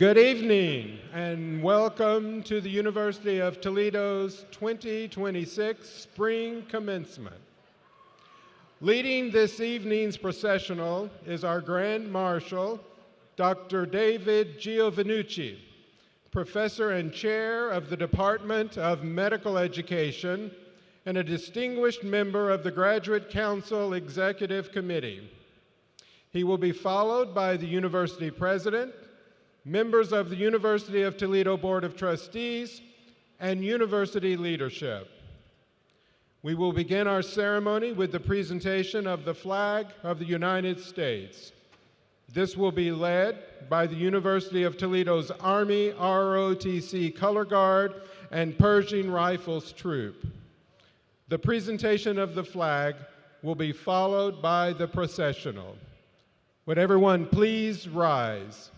Good evening and welcome to the University of Toledo's 2026 Spring Commencement. Leading this evening's processional is our Grand Marshal, Dr. David Giovannucci, Professor and Chair of the Department of Medical Education and a distinguished member of the Graduate Council Executive Committee. He will be followed by the University President, members of the University of Toledo Board of Trustees, and university leadership. We will begin our ceremony with the presentation of the flag of the United States. This will be led by the University of Toledo's Army ROTC Color Guard and Pershing Rifles Troop. The presentation of the flag will be followed by the processional. Would everyone please rise?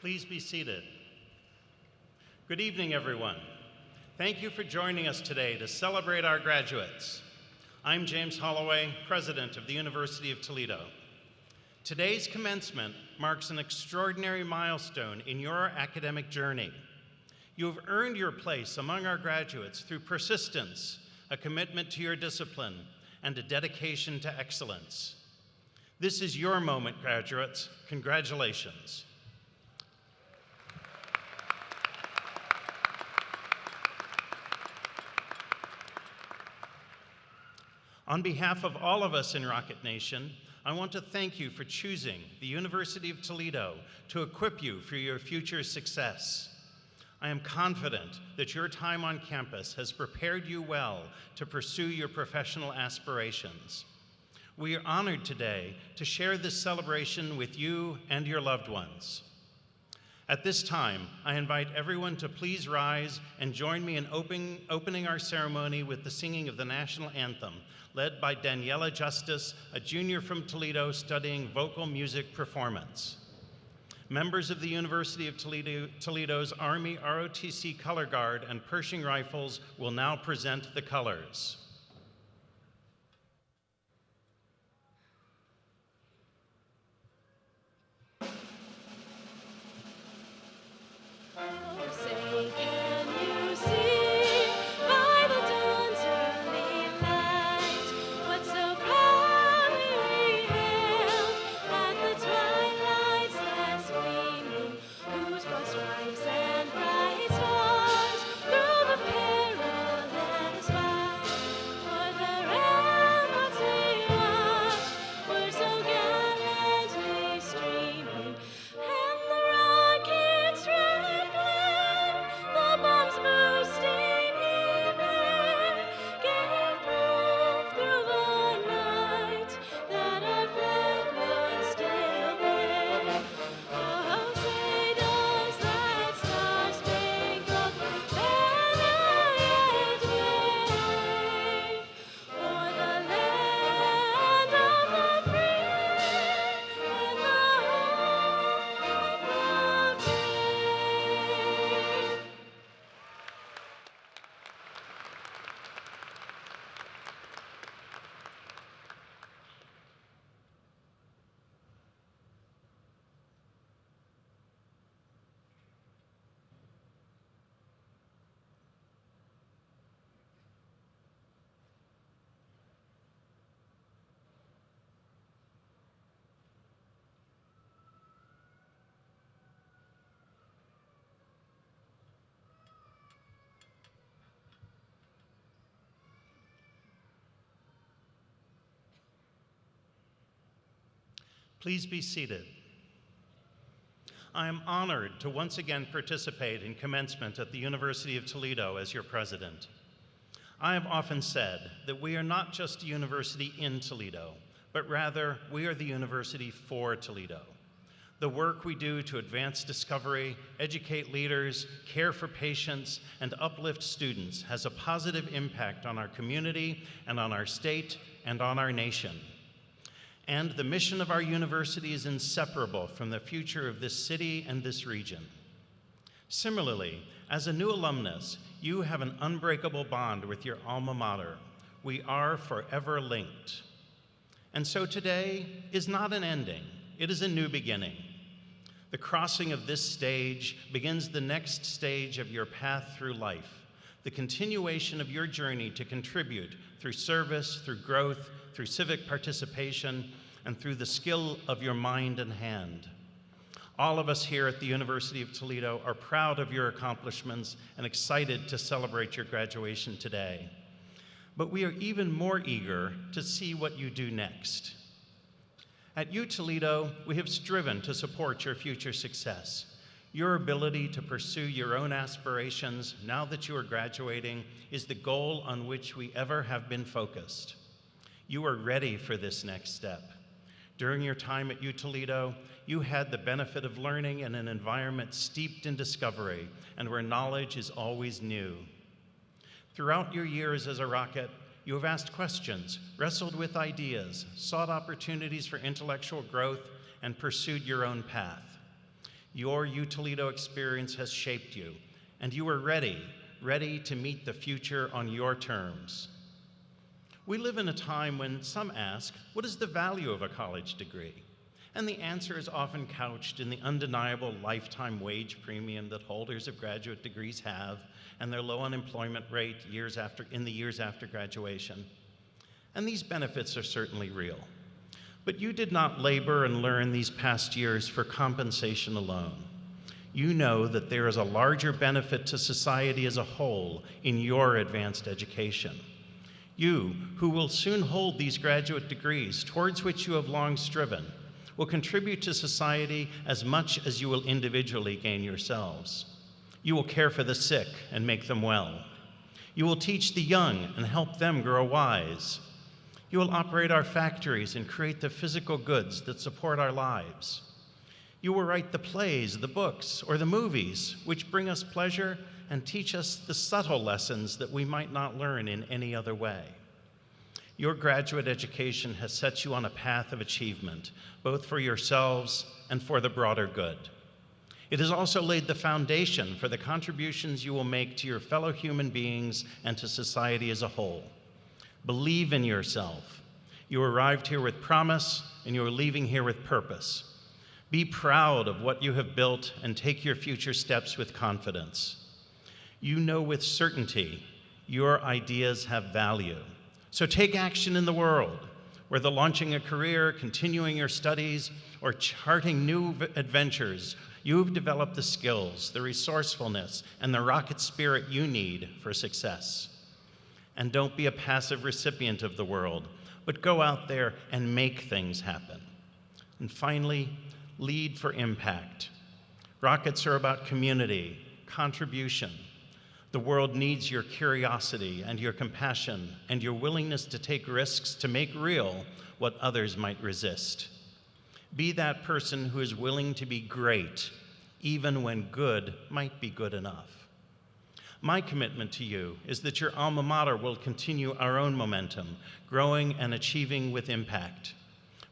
Please be seated. Good evening, everyone. Thank you for joining us today to celebrate our graduates. I'm James Holloway, President of the University of Toledo. Today's commencement marks an extraordinary milestone in your academic journey. You have earned your place among our graduates through persistence, a commitment to your discipline, and a dedication to excellence. This is your moment, graduates. Congratulations. On behalf of all of us in Rocket Nation, I want to thank you for choosing the University of Toledo to equip you for your future success. I am confident that your time on campus has prepared you well to pursue your professional aspirations. We are honored today to share this celebration with you and your loved ones. At this time, I invite everyone to please rise and join me in opening our ceremony with the singing of the national anthem, led by Daniela Justice, a junior from Toledo studying vocal music performance. Members of the University of Toledo's Army ROTC Color Guard and Pershing Rifles will now present the colors. Please be seated. I am honored to once again participate in commencement at the University of Toledo as your president. I have often said that we are not just a university in Toledo, but rather we are the university for Toledo. The work we do to advance discovery, educate leaders, care for patients, and uplift students has a positive impact on our community and on our state and on our nation. And the mission of our university is inseparable from the future of this city and this region. Similarly, as a new alumnus, you have an unbreakable bond with your alma mater. We are forever linked. And so today is not an ending, it is a new beginning. The crossing of this stage begins the next stage of your path through life, the continuation of your journey to contribute through service, through growth, through civic participation, and through the skill of your mind and hand. All of us here at the University of Toledo are proud of your accomplishments and excited to celebrate your graduation today. But we are even more eager to see what you do next. At UToledo, we have striven to support your future success. Your ability to pursue your own aspirations now that you are graduating is the goal on which we ever have been focused. You are ready for this next step. During your time at UToledo, you had the benefit of learning in an environment steeped in discovery and where knowledge is always new. Throughout your years as a Rocket, you have asked questions, wrestled with ideas, sought opportunities for intellectual growth, and pursued your own path. Your UToledo experience has shaped you, and you are ready to meet the future on your terms. We live in a time when some ask, what is the value of a college degree? And the answer is often couched in the undeniable lifetime wage premium that holders of graduate degrees have and their low unemployment rate in the years after graduation. And these benefits are certainly real. But you did not labor and learn these past years for compensation alone. You know that there is a larger benefit to society as a whole in your advanced education. You, who will soon hold these graduate degrees towards which you have long striven, will contribute to society as much as you will individually gain yourselves. You will care for the sick and make them well. You will teach the young and help them grow wise. You will operate our factories and create the physical goods that support our lives. You will write the plays, the books, or the movies which bring us pleasure and teach us the subtle lessons that we might not learn in any other way. Your graduate education has set you on a path of achievement, both for yourselves and for the broader good. It has also laid the foundation for the contributions you will make to your fellow human beings and to society as a whole. Believe in yourself. You arrived here with promise, and you are leaving here with purpose. Be proud of what you have built and take your future steps with confidence. You know with certainty your ideas have value. So take action in the world, whether launching a career, continuing your studies, or charting new adventures. You've developed the skills, the resourcefulness, and the rocket spirit you need for success. And don't be a passive recipient of the world, but go out there and make things happen. And finally, lead for impact. Rockets are about community, contribution. The world needs your curiosity and your compassion and your willingness to take risks to make real what others might resist. Be that person who is willing to be great, even when good might be good enough. My commitment to you is that your alma mater will continue our own momentum, growing and achieving with impact.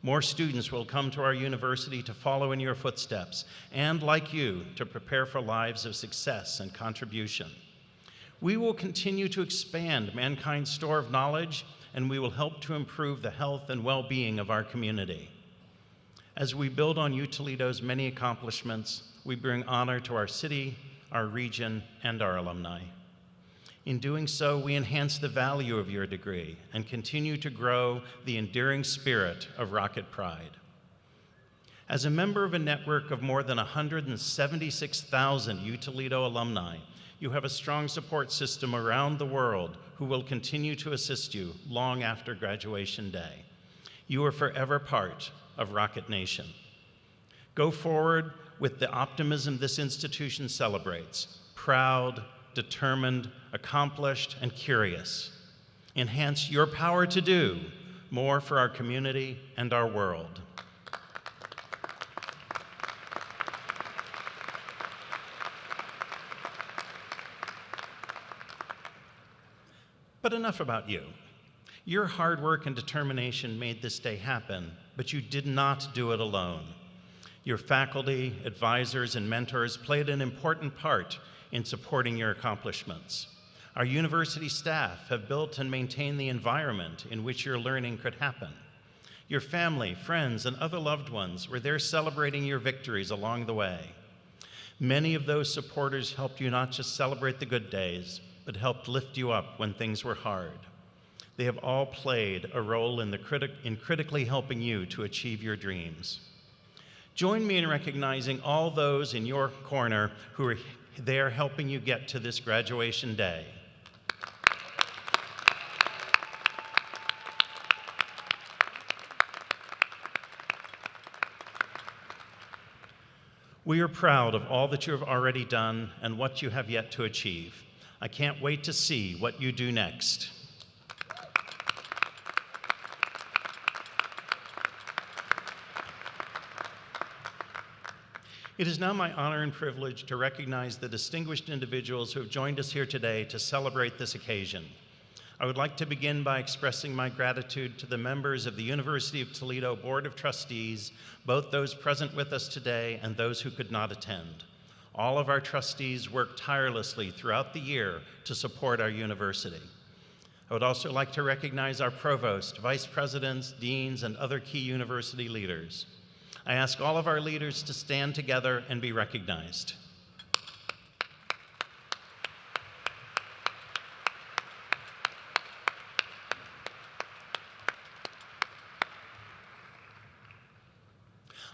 More students will come to our university to follow in your footsteps, and like you, to prepare for lives of success and contribution. We will continue to expand mankind's store of knowledge, and we will help to improve the health and well-being of our community. As we build on UToledo's many accomplishments, we bring honor to our city, our region, and our alumni. In doing so, we enhance the value of your degree and continue to grow the enduring spirit of Rocket Pride. As a member of a network of more than 176,000 UToledo alumni, you have a strong support system around the world who will continue to assist you long after graduation day. You are forever part of Rocket Nation. Go forward with the optimism this institution celebrates: proud, determined, accomplished, and curious. Enhance your power to do more for our community and our world. But enough about you. Your hard work and determination made this day happen, but you did not do it alone. Your faculty, advisors, and mentors played an important part in supporting your accomplishments. Our university staff have built and maintained the environment in which your learning could happen. Your family, friends, and other loved ones were there celebrating your victories along the way. Many of those supporters helped you not just celebrate the good days, but helped lift you up when things were hard. They have all played a role in critically helping you to achieve your dreams. Join me in recognizing all those in your corner who are there helping you get to this graduation day. We are proud of all that you have already done and what you have yet to achieve. I can't wait to see what you do next. It is now my honor and privilege to recognize the distinguished individuals who have joined us here today to celebrate this occasion. I would like to begin by expressing my gratitude to the members of the University of Toledo Board of Trustees, both those present with us today and those who could not attend. All of our trustees work tirelessly throughout the year to support our university. I would also like to recognize our provost, vice presidents, deans, and other key university leaders. I ask all of our leaders to stand together and be recognized.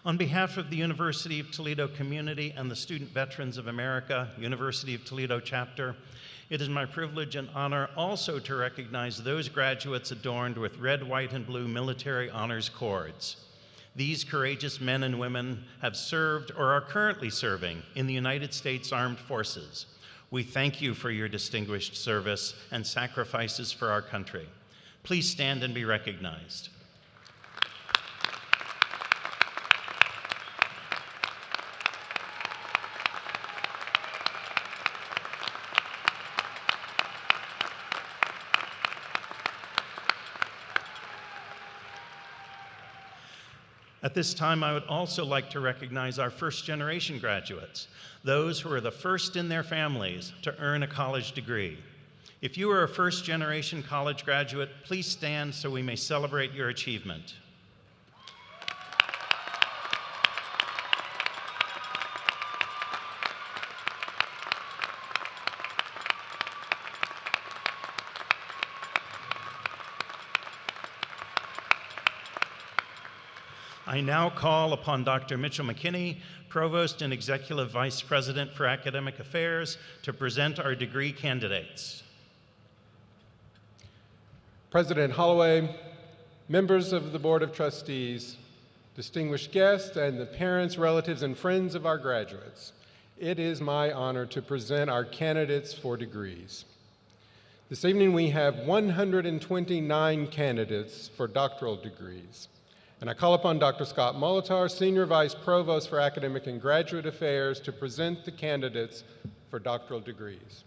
On behalf of the University of Toledo community and the Student Veterans of America, University of Toledo chapter, it is my privilege and honor also to recognize those graduates adorned with red, white, and blue military honors cords. These courageous men and women have served or are currently serving in the United States Armed Forces. We thank you for your distinguished service and sacrifices for our country. Please stand and be recognized. At this time, I would also like to recognize our first-generation graduates, those who are the first in their families to earn a college degree. If you are a first-generation college graduate, please stand so we may celebrate your achievement. I now call upon Dr. Mitchell McKinney, Provost and Executive Vice President for Academic Affairs, to present our degree candidates. President Holloway, members of the Board of Trustees, distinguished guests, and the parents, relatives, and friends of our graduates, it is my honor to present our candidates for degrees. This evening we have 129 candidates for doctoral degrees. And I call upon Dr. Scott Molitor, Senior Vice Provost for Academic and Graduate Affairs, to present the candidates for doctoral degrees.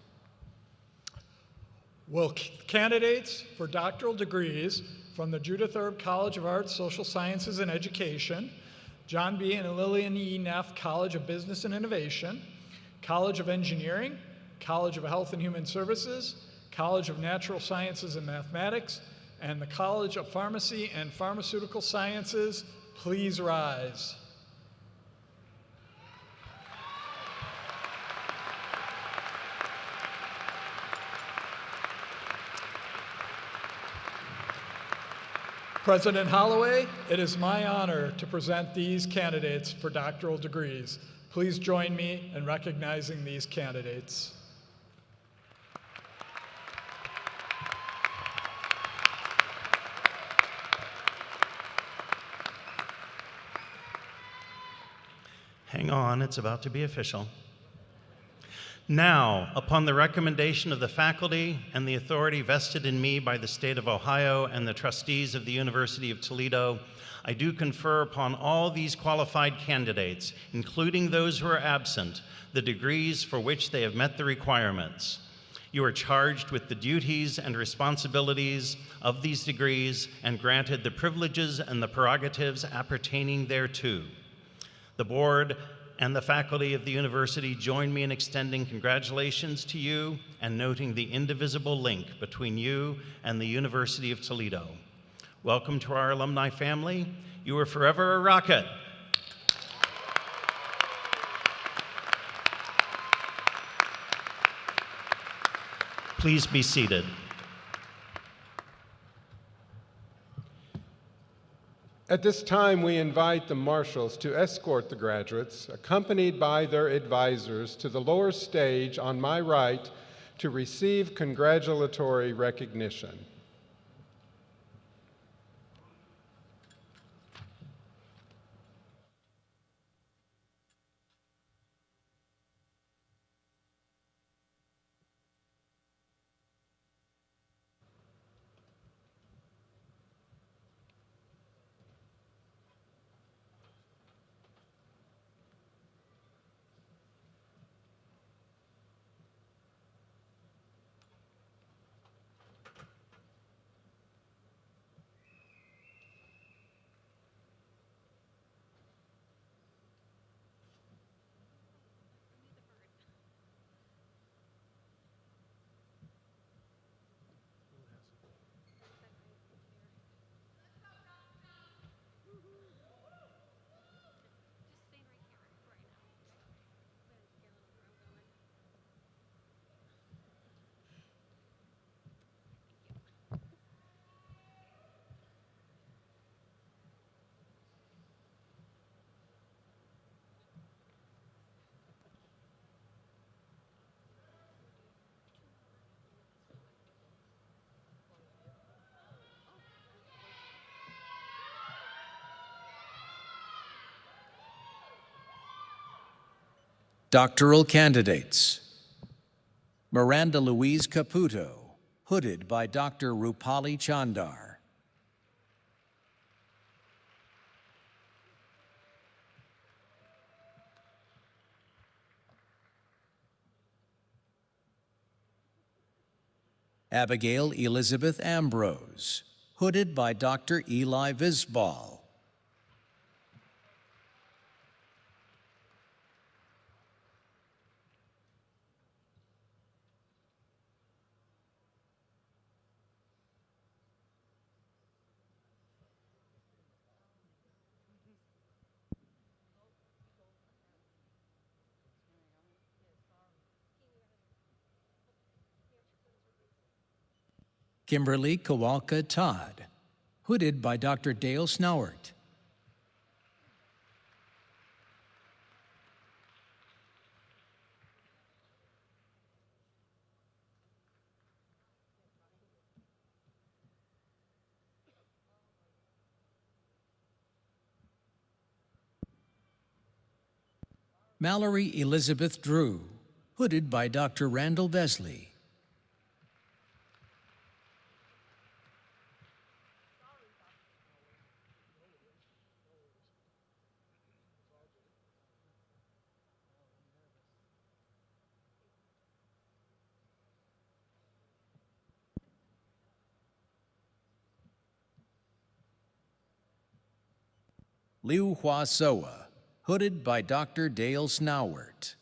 Will candidates for doctoral degrees from the Judith Erb College of Arts, Social Sciences and Education, John B. and Lillian E. Neff College of Business and Innovation, College of Engineering, College of Health and Human Services, College of Natural Sciences and Mathematics, and the College of Pharmacy and Pharmaceutical Sciences, please rise. President Holloway, it is my honor to present these candidates for doctoral degrees. Please join me in recognizing these candidates. Hang on, it's about to be official. Now, upon the recommendation of the faculty and the authority vested in me by the state of Ohio and the trustees of the University of Toledo, I do confer upon all these qualified candidates, including those who are absent, the degrees for which they have met the requirements. You are charged with the duties and responsibilities of these degrees and granted the privileges and the prerogatives appertaining thereto. The board and the faculty of the university join me in extending congratulations to you and noting the indivisible link between you and the University of Toledo. Welcome to our alumni family. You are forever a rocket. Please be seated. At this time, we invite the marshals to escort the graduates, accompanied by their advisors, to the lower stage on my right to receive congratulatory recognition. Doctoral candidates: Miranda Louise Caputo, hooded by Dr. Rupali Chandar. Abigail Elizabeth Ambrose, hooded by Dr. Eli Visbal. Kimberly Kowalka Todd, hooded by Dr. Dale Snowert. Mallory Elizabeth Drew, hooded by Dr. Randall Vesley. Liu Hua Soa, hooded by Dr. Dale Snowert.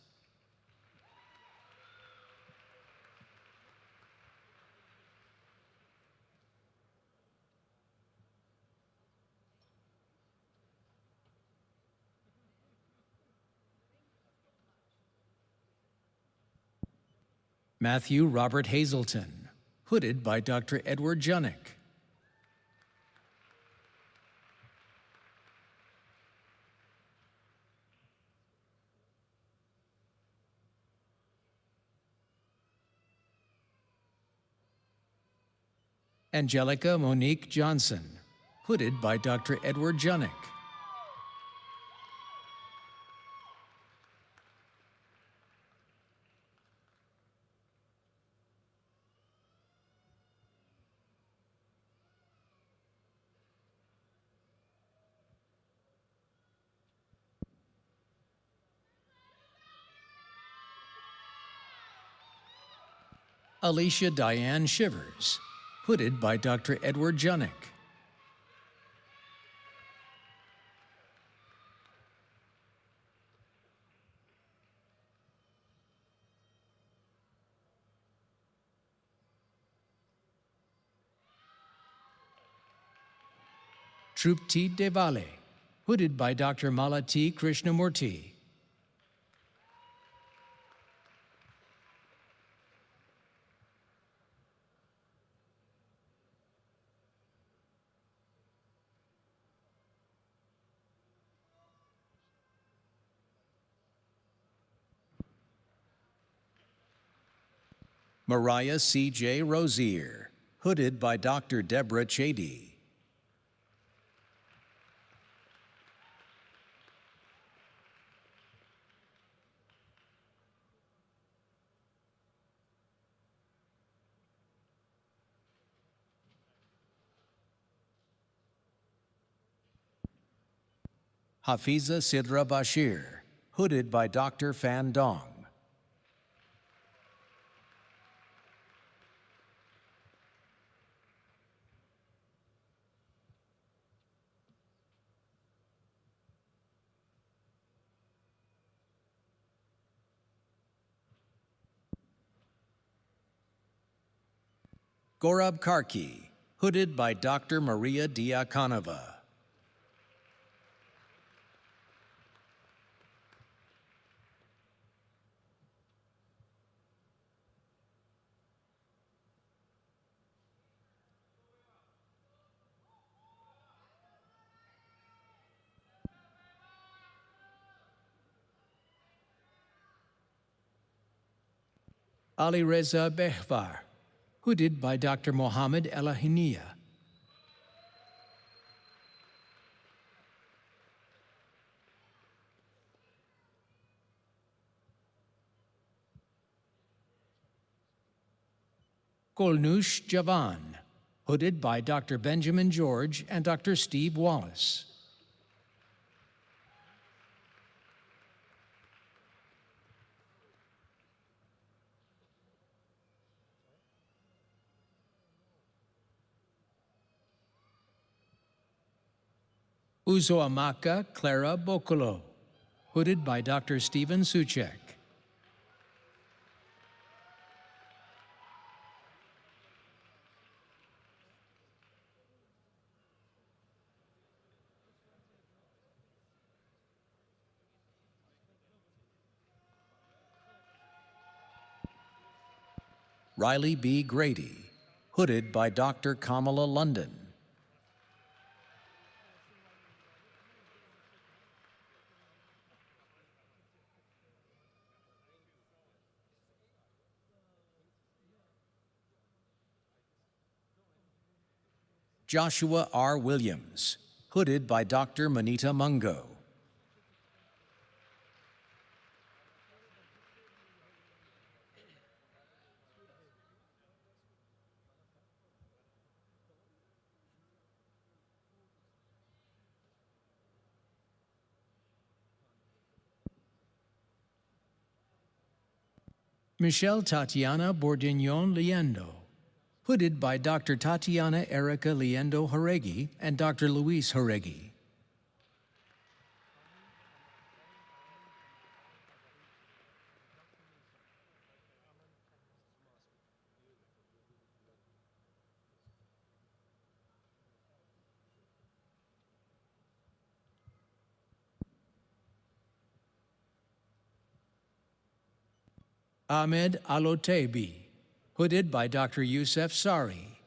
Matthew Robert Hazelton, hooded by Dr. Edward Junick. Angelica Monique Johnson, hooded by Dr. Edward Junick. Alicia Diane Shivers, hooded by Dr. Edward Junick. Trupti Devale, hooded by Dr. Malati Krishnamurti. Mariah C.J. Rosier, hooded by Dr. Deborah Chady. Hafiza Sidra Bashir, hooded by Dr. Fan Dong. Gorab Karki, hooded by Dr. Maria Diakonova. Ali Reza Behvar, hooded by Dr. Mohammed Elahiniya. Kolnush Javan, hooded by Dr. Benjamin George and Dr. Steve Wallace. Uzoamaka Clara Bokolo, hooded by Dr. Stephen Suchek. Riley B. Grady, hooded by Dr. Kamala London. Joshua R. Williams, hooded by Dr. Manita Mungo. Michelle Tatiana Bordignon Liendo, hooded by Dr. Tatiana Erica Liendo Horegi and Dr. Luis Horegi. Ahmed Alotebi, hooded by Dr. Youssef Sari.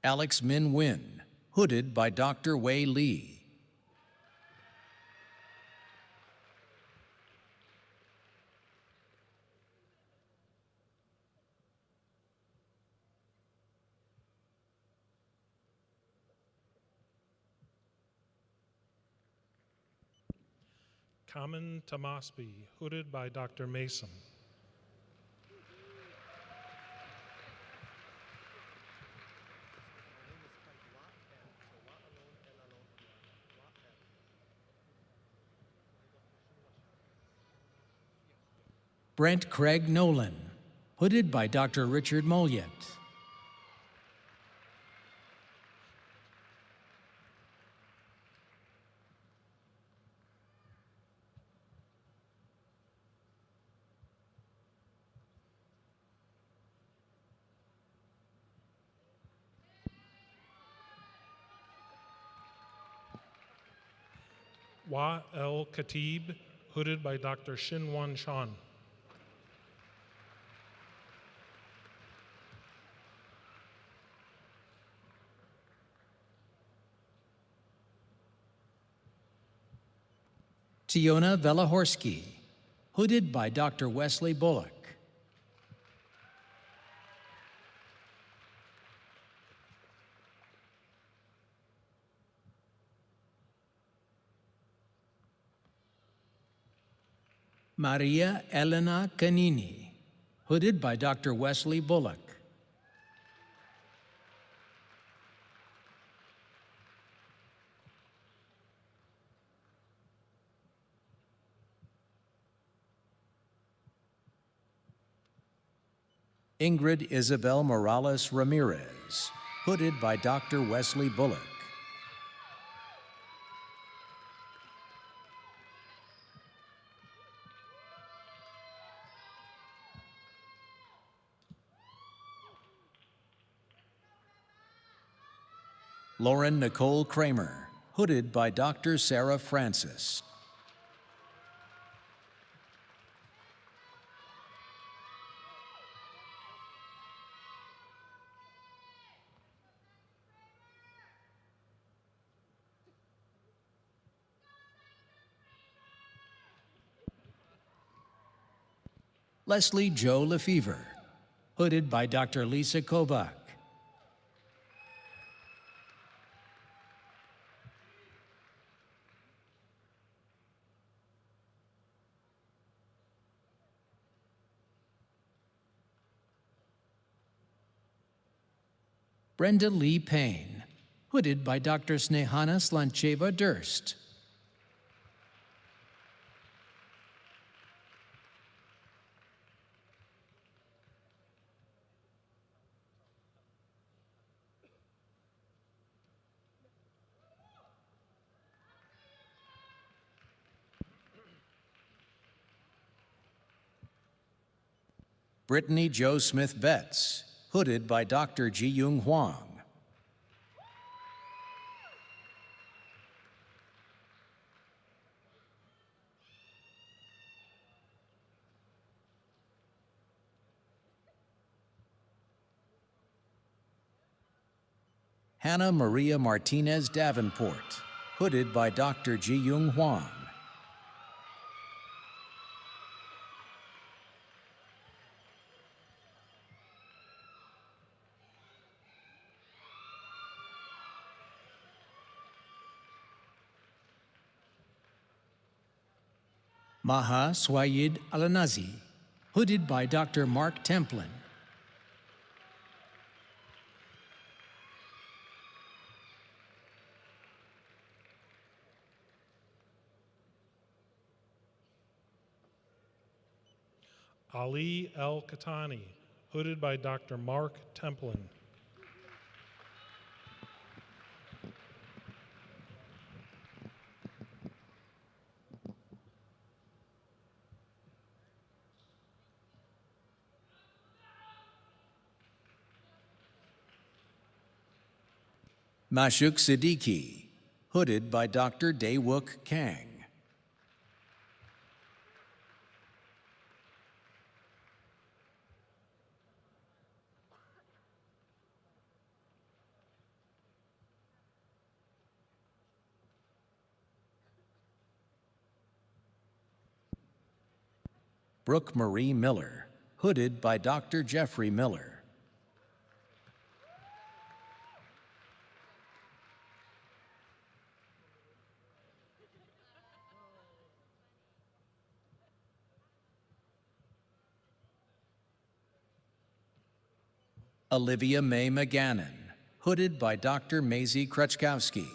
Alex Min Win, hooded by Dr. Wei Li. Kamen Tamasbi, hooded by Dr. Mason. Brent Craig Nolan, hooded by Dr. Richard Mollet. Wa El Khatib, hooded by Dr. Shinwan Shan. Tiona Velahorsky, hooded by Dr. Wesley Bullock. Maria Elena Canini, hooded by Dr. Wesley Bullock. Ingrid Isabel Morales Ramirez, hooded by Dr. Wesley Bullock. Lauren Nicole Kramer, hooded by Dr. Sarah Francis. Leslie Jo Lefevre, hooded by Dr. Lisa Kovach. Brenda Lee Payne, hooded by Dr. Snehana Slancheva Durst. Brittany Jo Smith Betts, hooded by Dr. Ji-Young Huang. Hannah Maria Martinez Davenport, hooded by Dr. Ji-Young Huang. Maha Swayid Alanazi, hooded by Dr. Mark Templin. Ali El Katani, hooded by Dr. Mark Templin. Mashuk Siddiqui, hooded by Dr. Dae-Wook Kang. Brooke Marie Miller, hooded by Dr. Jeffrey Miller. Olivia Mae McGannon, hooded by Dr. Maisie Kreczkowski.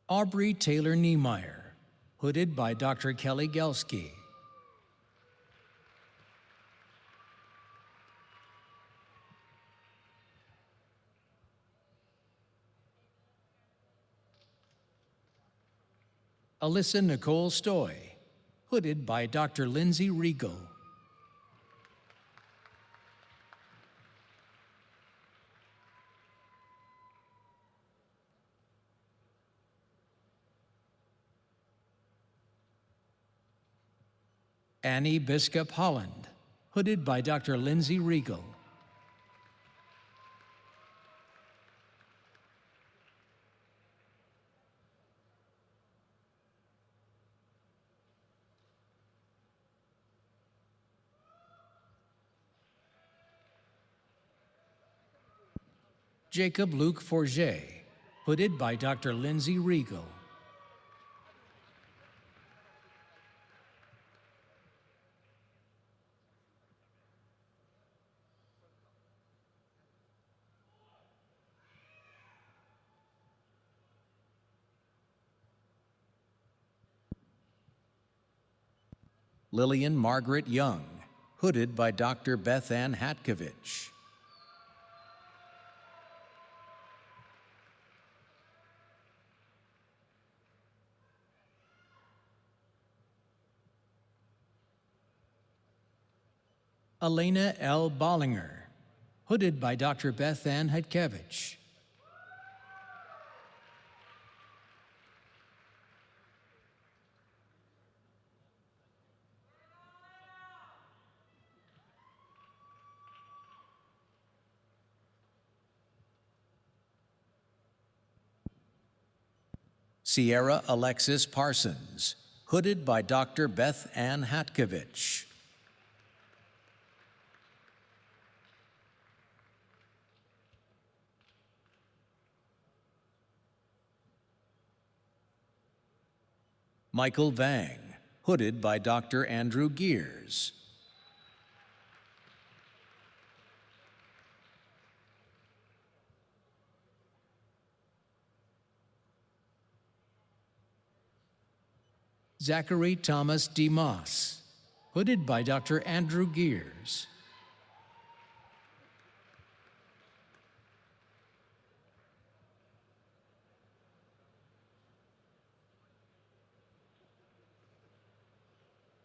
Aubrey Taylor Niemeyer, hooded by Dr. Kelly Gelsky. Alyssa Nicole Stoy, hooded by Dr. Lindsay Regal. Annie Biskup Holland, hooded by Dr. Lindsay Regal. Jacob Luke Forget, hooded by Dr. Lindsay Regal. Lillian Margaret Young, hooded by Dr. Beth Ann Hatkovich. Elena L. Bollinger, hooded by Dr. Beth Ann Hatkevich. Sierra Alexis Parsons, hooded by Dr. Beth Ann Hatkovich. Michael Vang, hooded by Dr. Andrew Gears. Zachary Thomas DeMoss, hooded by Dr. Andrew Gears.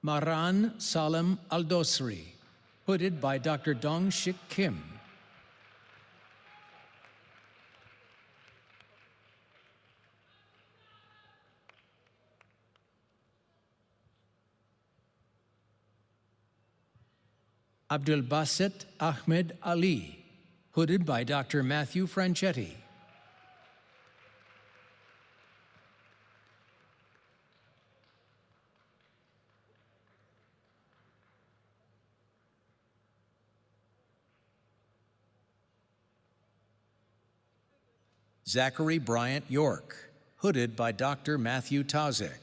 Maran Salam Aldosri, hooded by Dr. Dong Shik Kim. Abdul Basit Ahmed Ali, hooded by Dr. Matthew Franchetti. Zachary Bryant York, hooded by Dr. Matthew Tazek.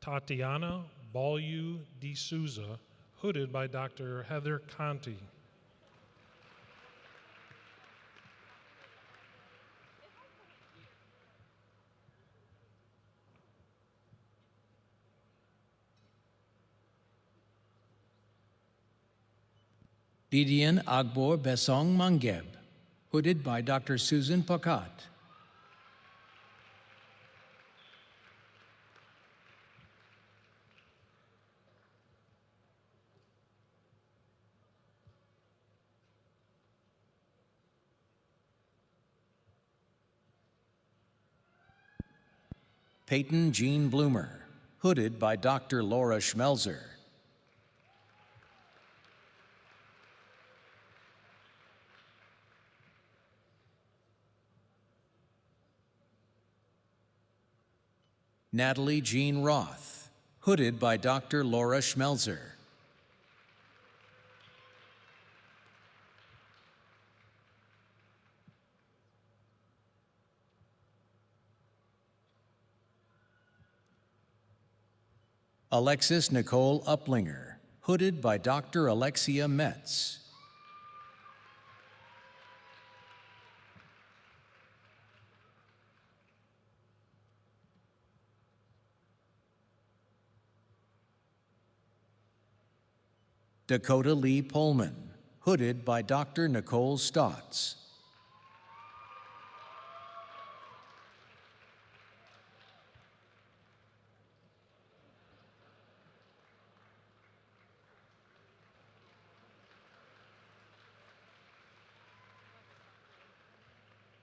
Tatiana Balyu D'Souza, hooded by Dr. Heather Conti. Didion Agbor Besong Mangeb, hooded by Dr. Susan Pakat. Peyton Jean Bloomer, hooded by Dr. Laura Schmelzer. Natalie Jean Roth, hooded by Dr. Laura Schmelzer. Alexis Nicole Uplinger, hooded by Dr. Alexia Metz. Dakota Lee Pullman, hooded by Dr. Nicole Stotts.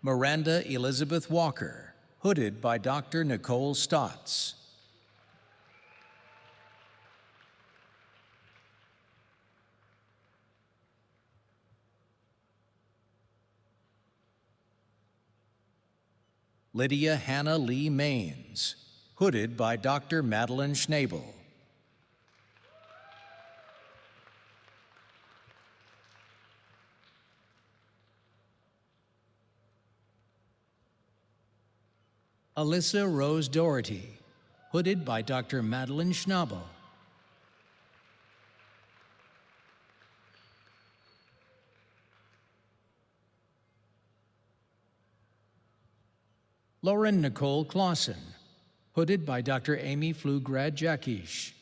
Miranda Elizabeth Walker, hooded by Dr. Nicole Stotts. Lydia Hannah Lee Maines, hooded by Dr. Madeline Schnabel. Alyssa Rose Doherty, hooded by Dr. Madeline Schnabel. Lauren Nicole Clausen, hooded by Dr. Amy Flugrad Jackish.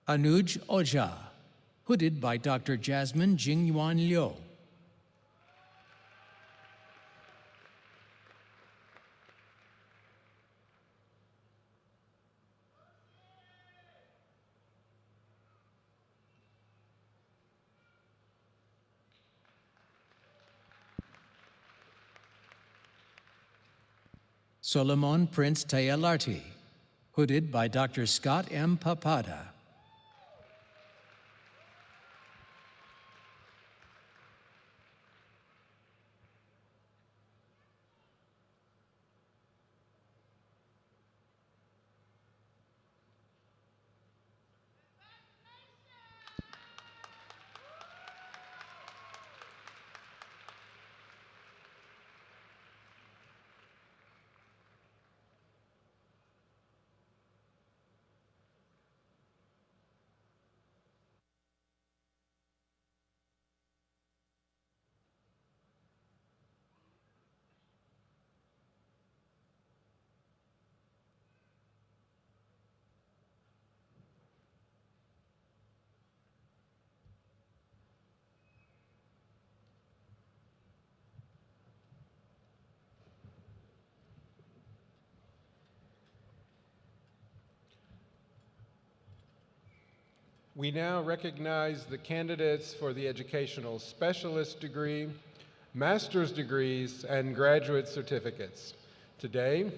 Anuj Ojha, hooded by Dr. Jasmine Jingyuan Liu. Solomon Prince Tayalarti, hooded by Dr. Scott M. Papada. We now recognize the candidates for the educational specialist degree, master's degrees, and graduate certificates. Today,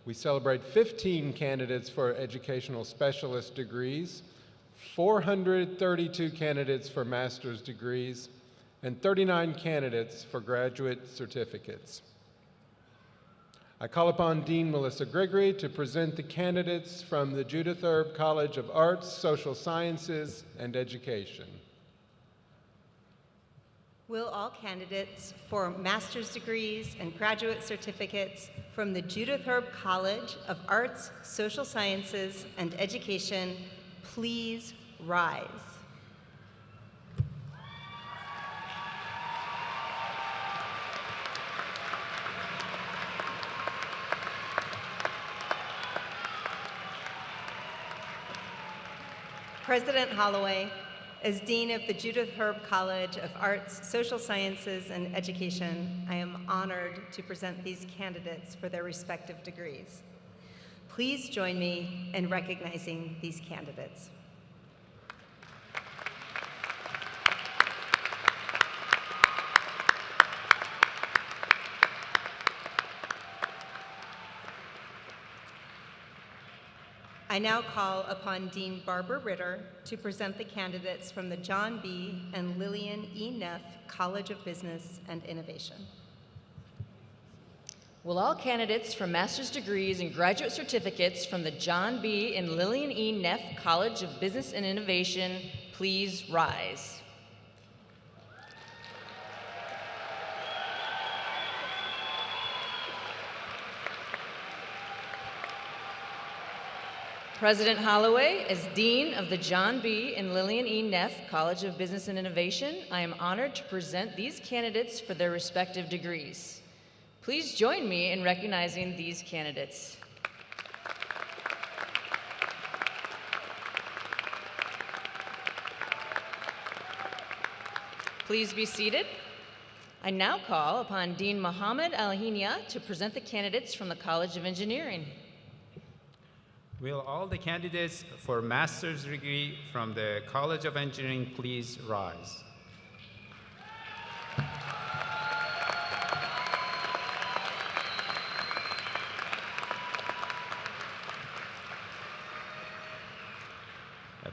we celebrate 15 candidates for educational specialist degrees, 432 candidates for master's degrees, and 39 candidates for graduate certificates. I call upon Dean Melissa Gregory to present the candidates from the Judith Erb College of Arts, Social Sciences, and Education. Will all candidates for master's degrees and graduate certificates from the Judith Erb College of Arts, Social Sciences, and Education please rise? President Holloway, as Dean of the Judith Erb College of Arts, Social Sciences, and Education, I am honored to present these candidates for their respective degrees. Please join me in recognizing these candidates. I now call upon Dean Barbara Ritter to present the candidates from the John B. and Lillian E. Neff College of Business and Innovation. Will all candidates for master's degrees and graduate certificates from the John B. and Lillian E. Neff College of Business and Innovation please rise? President Holloway, as Dean of the John B. and Lillian E. Neff College of Business and Innovation, I am honored to present these candidates for their respective degrees. Please join me in recognizing these candidates. Please be seated. I now call upon Dean Mohammed Al-Hinia to present the candidates from the College of Engineering. Will all the candidates for master's degree from the College of Engineering please rise?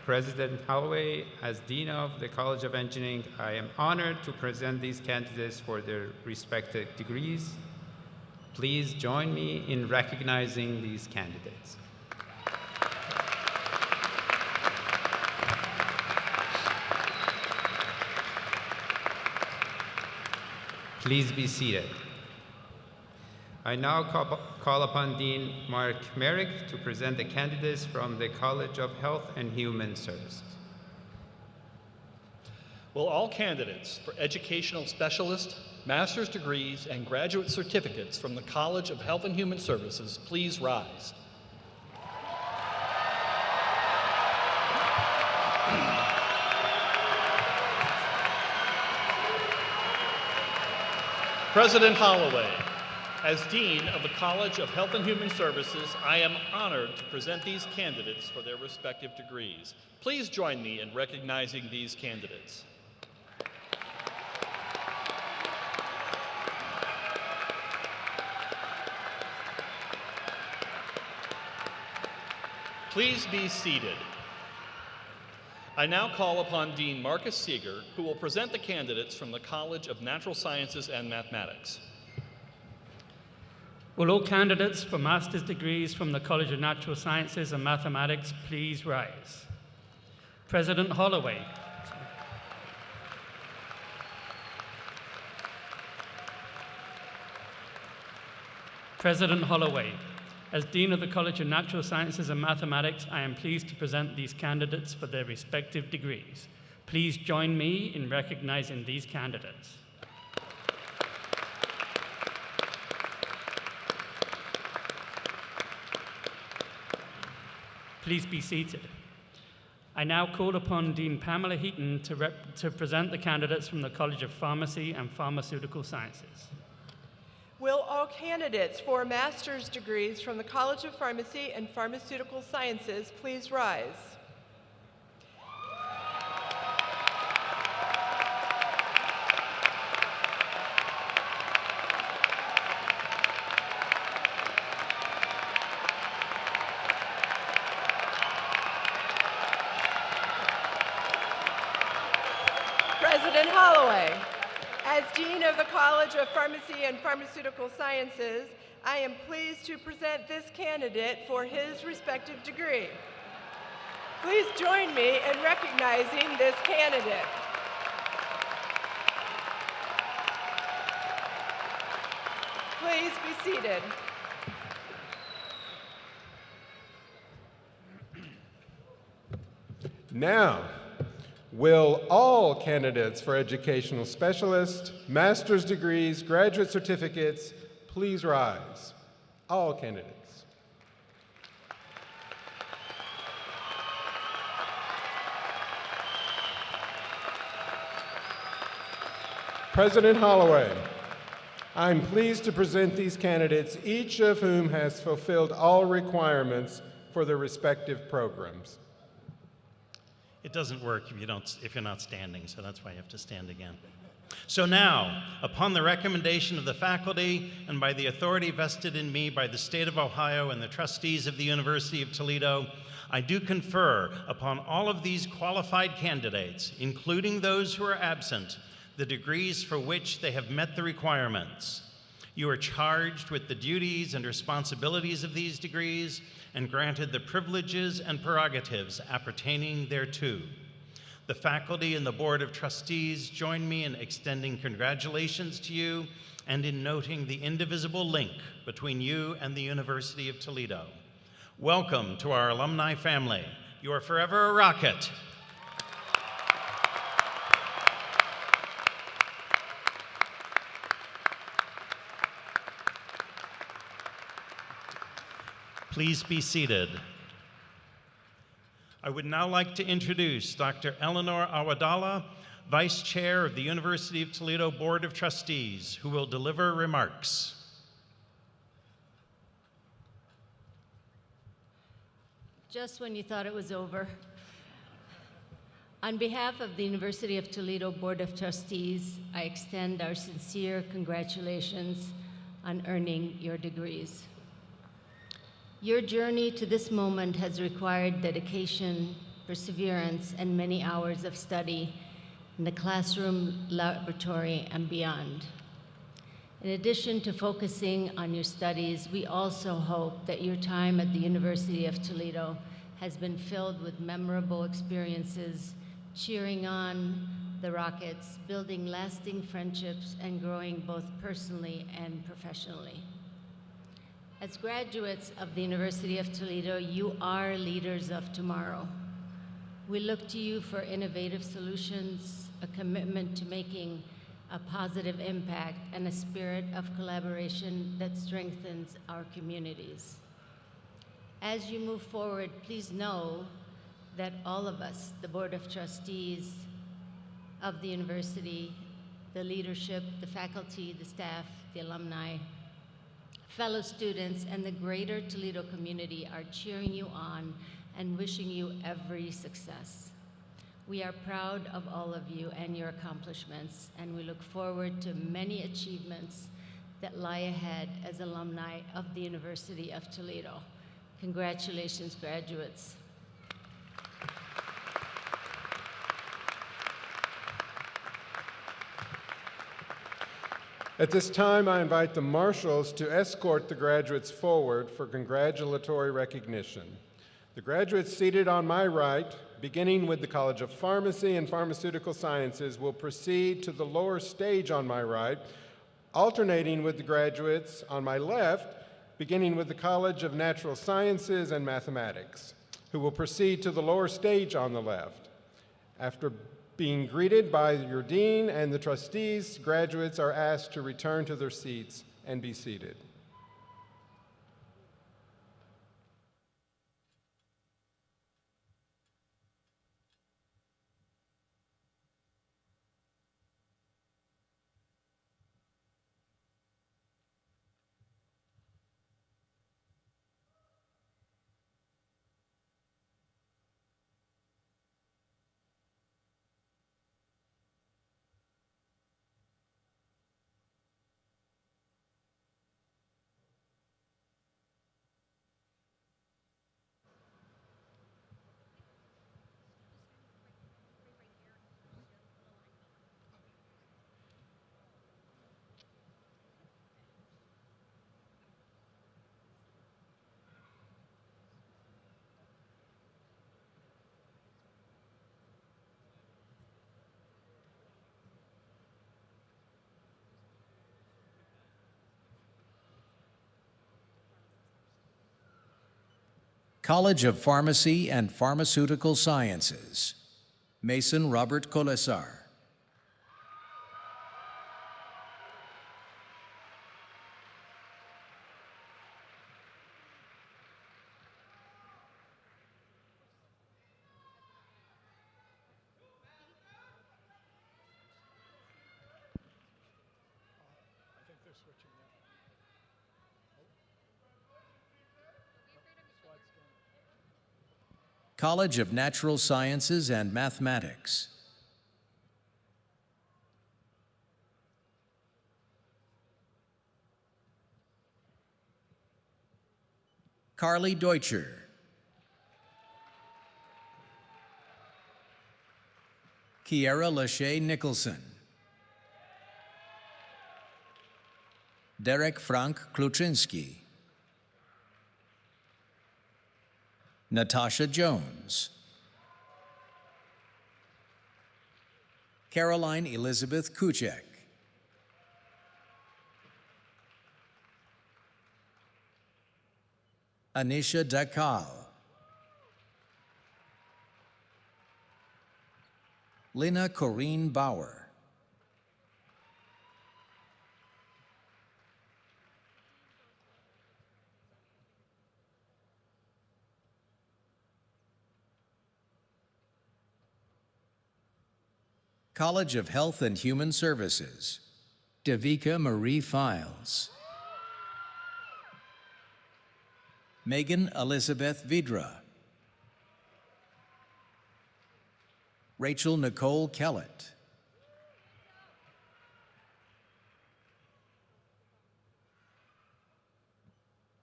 President Holloway, as Dean of the College of Engineering, I am honored to present these candidates for their respective degrees. Please join me in recognizing these candidates. Please be seated. I now call upon Dean Mark Merrick to present the candidates from the College of Health and Human Services. Will all candidates for educational specialist, master's degrees, and graduate certificates from the College of Health and Human Services please rise? President Holloway, as Dean of the College of Health and Human Services, I am honored to present these candidates for their respective degrees. Please join me in recognizing these candidates. Please be seated. I now call upon Dean Marcus Seeger, who will present the candidates from the College of Natural Sciences and Mathematics. Will all candidates for master's degrees from the College of Natural Sciences and Mathematics please rise? President Holloway. President Holloway, as Dean of the College of Natural Sciences and Mathematics, I am pleased to present these candidates for their respective degrees. Please join me in recognizing these candidates. Please be seated. I now call upon Dean Pamela Heaton to present the candidates from the College of Pharmacy and Pharmaceutical Sciences. Will all candidates for master's degrees from the College of Pharmacy and Pharmaceutical Sciences please rise? President Holloway, as Dean of the College of Pharmacy and Pharmaceutical Sciences, I am pleased to present this candidate for his respective degree. Please join me in recognizing this candidate. Please be seated. Now, will all candidates for educational specialist, master's degrees, graduate certificates, please rise? All candidates. President Holloway, I'm pleased to present these candidates, each of whom has fulfilled all requirements for their respective programs. It doesn't work if you're not standing, so that's why you have to stand again. So now, upon the recommendation of the faculty and by the authority vested in me by the state of Ohio and the trustees of the University of Toledo, I do confer upon all of these qualified candidates, including those who are absent, the degrees for which they have met the requirements. You are charged with the duties and responsibilities of these degrees and granted the privileges and prerogatives appertaining thereto. The faculty and the Board of Trustees join me in extending congratulations to you and in noting the indivisible link between you and the University of Toledo. Welcome to our alumni family. You are forever a rocket. Please be seated. I would now like to introduce Dr. Eleanor Awadala, Vice Chair of the University of Toledo Board of Trustees, who will deliver remarks. Just when you thought it was over. On behalf of the University of Toledo Board of Trustees, I extend our sincere congratulations on earning your degrees. Your journey to this moment has required dedication, perseverance, and many hours of study in the classroom, laboratory, and beyond. In addition to focusing on your studies, we also hope that your time at the University of Toledo has been filled with memorable experiences, cheering on the Rockets, building lasting friendships, and growing both personally and professionally. As graduates of the University of Toledo, you are leaders of tomorrow. We look to you for innovative solutions, a commitment to making a positive impact, and a spirit of collaboration that strengthens our communities. As you move forward, please know that all of us, the Board of Trustees of the university, the leadership, the faculty, the staff, the alumni, fellow students, and the greater Toledo community are cheering you on and wishing you every success. We are proud of all of you and your accomplishments, and we look forward to many achievements that lie ahead as alumni of the University of Toledo. Congratulations, graduates. At this time, I invite the marshals to escort the graduates forward for congratulatory recognition. The graduates seated on my right, beginning with the College of Pharmacy and Pharmaceutical Sciences, will proceed to the lower stage on my right, alternating with the graduates on my left, beginning with the College of Natural Sciences and Mathematics, who will proceed to the lower stage on the left. After being greeted by your dean and the trustees, graduates are asked to return to their seats and be seated. College of Pharmacy and Pharmaceutical Sciences, Mason Robert Colesar. College of Natural Sciences and Mathematics. Carly Deutscher. Kiera Lachey Nicholson. Derek Frank Kluczynski. Natasha Jones. Caroline Elizabeth Kuchek. Anisha Dakal. Lina Corrine Bauer. College of Health and Human Services, Devika Marie Files. Megan Elizabeth Vidra. Rachel Nicole Kellett.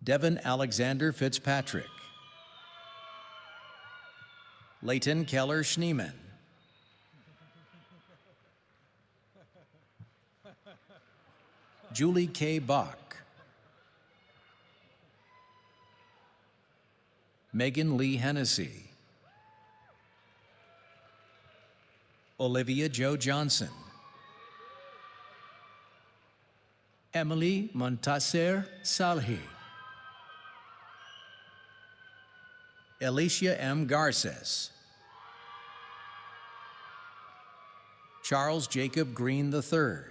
Devin Alexander Fitzpatrick. Leighton Keller Schneeman. Julie K. Bach. Megan Lee Hennessy. Olivia Jo Johnson. Emily Montasser Salhi. Alicia M. Garces. Charles Jacob Green III.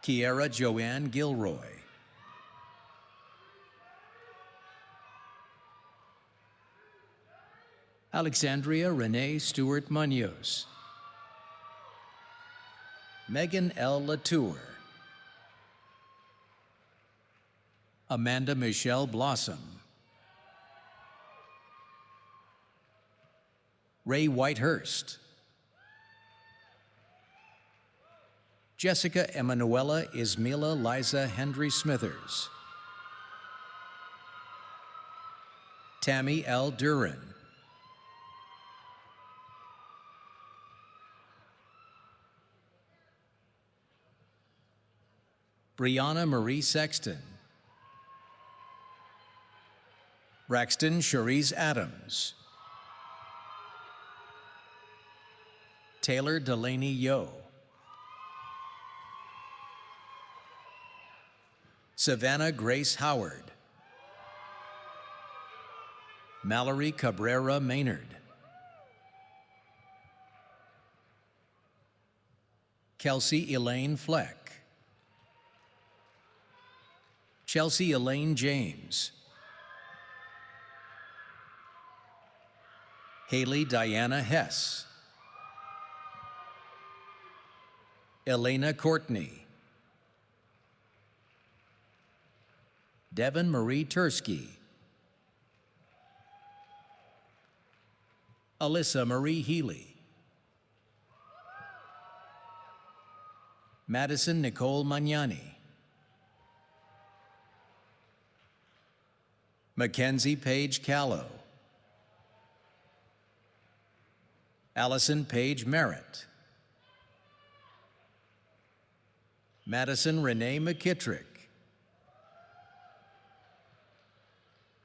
Kiera Joanne Gilroy. Alexandria Renee Stewart Munoz. Megan L. Latour. Amanda Michelle Blossom. Ray Whitehurst. Jessica Emanuela Ismila Liza Hendry Smithers. Tammy L. Duran. Brianna Marie Sexton. Braxton Cherise Adams. Taylor Delaney Yo. Savannah Grace Howard. Mallory Cabrera Maynard. Kelsey Elaine Fleck. Chelsea Elaine James. Haley Diana Hess. Elena Courtney. Devin Marie Tursky. Alyssa Marie Healy. Madison Nicole Magnani. Mackenzie Paige Callow. Allison Paige Merritt. Madison Renee McKittrick.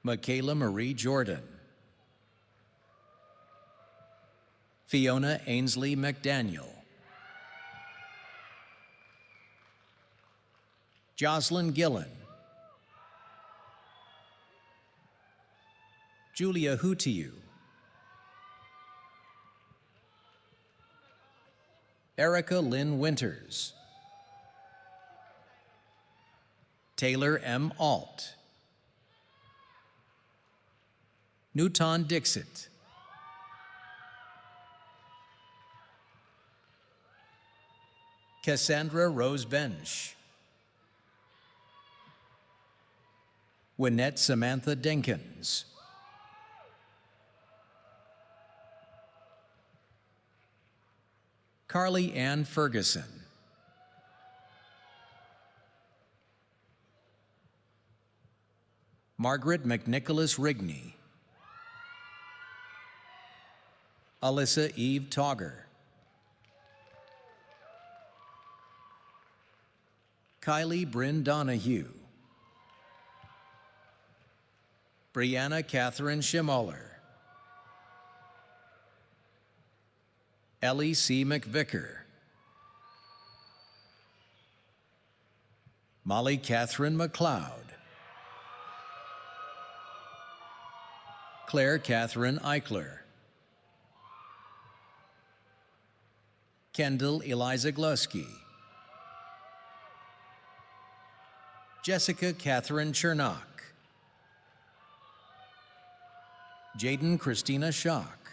Michaela Marie Jordan. Fiona Ainsley McDaniel. Jocelyn Gillen. Julia Hootiu. Erica Lynn Winters. Taylor M. Alt. Newton Dixit. Cassandra Rose Bench. Wynette Samantha Denkins. Carly Ann Ferguson. Margaret McNicholas Rigney. Alyssa Eve Togger. Kylie Bryn Donahue. Brianna Catherine Schimoller. Ellie C. McVicker. Molly Catherine McLeod. Claire Catherine Eichler. Kendall Eliza Glusky. Jessica Catherine Chernock. Jaden Christina Schock.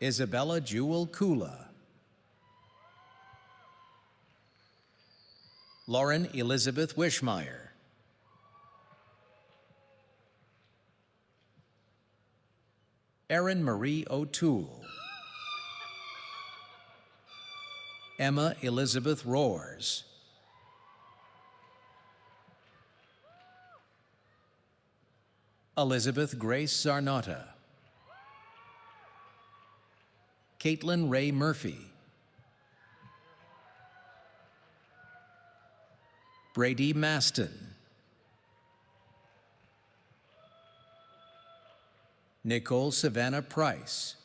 Isabella Jewel Kula. Lauren Elizabeth Wishmeyer. Erin Marie O'Toole. Emma Elizabeth Roars. Elizabeth Grace Zarnota. Caitlin Ray Murphy. Brady Maston. Nicole Savannah Price.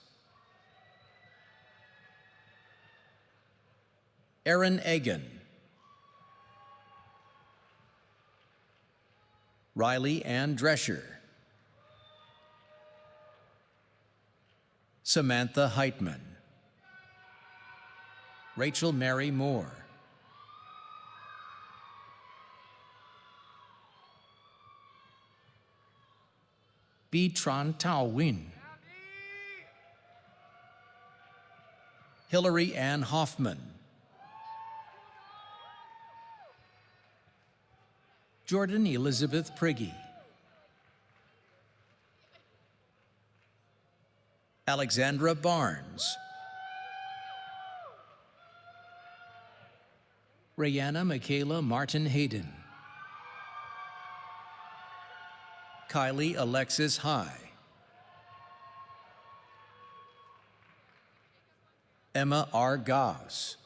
Erin Egan. Riley Ann Drescher. Samantha Heitman. Rachel Mary Moore. B. Tran Tao Win. Hillary Ann Hoffman. Jordan Elizabeth Priggy. Alexandra Barnes. Rayanna Michaela Martin Hayden. Kylie Alexis High. Emma R. Gauss.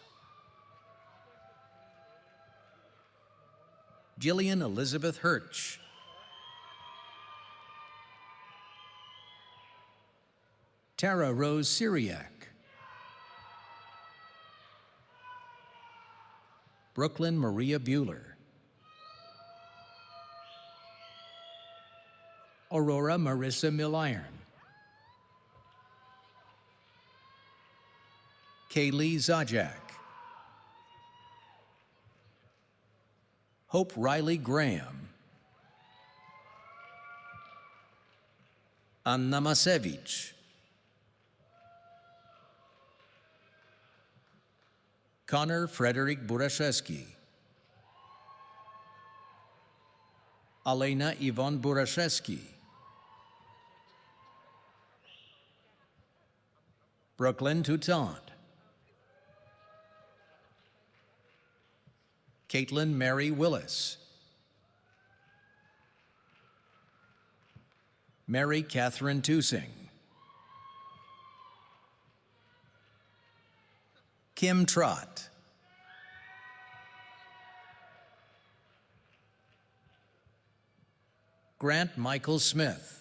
Jillian Elizabeth Hirsch. Tara Rose Syriac. Brooklyn Maria Bueller. Aurora Marissa Milliron. Kaylee Zajak. Hope Riley Graham. Anna Masevich. Connor Frederick Buraszewski. Alena Yvonne Buraszewski. Brooklyn Toutant. Caitlin Mary Willis. Mary Catherine Tusing. Kim Trott. Grant Michael Smith.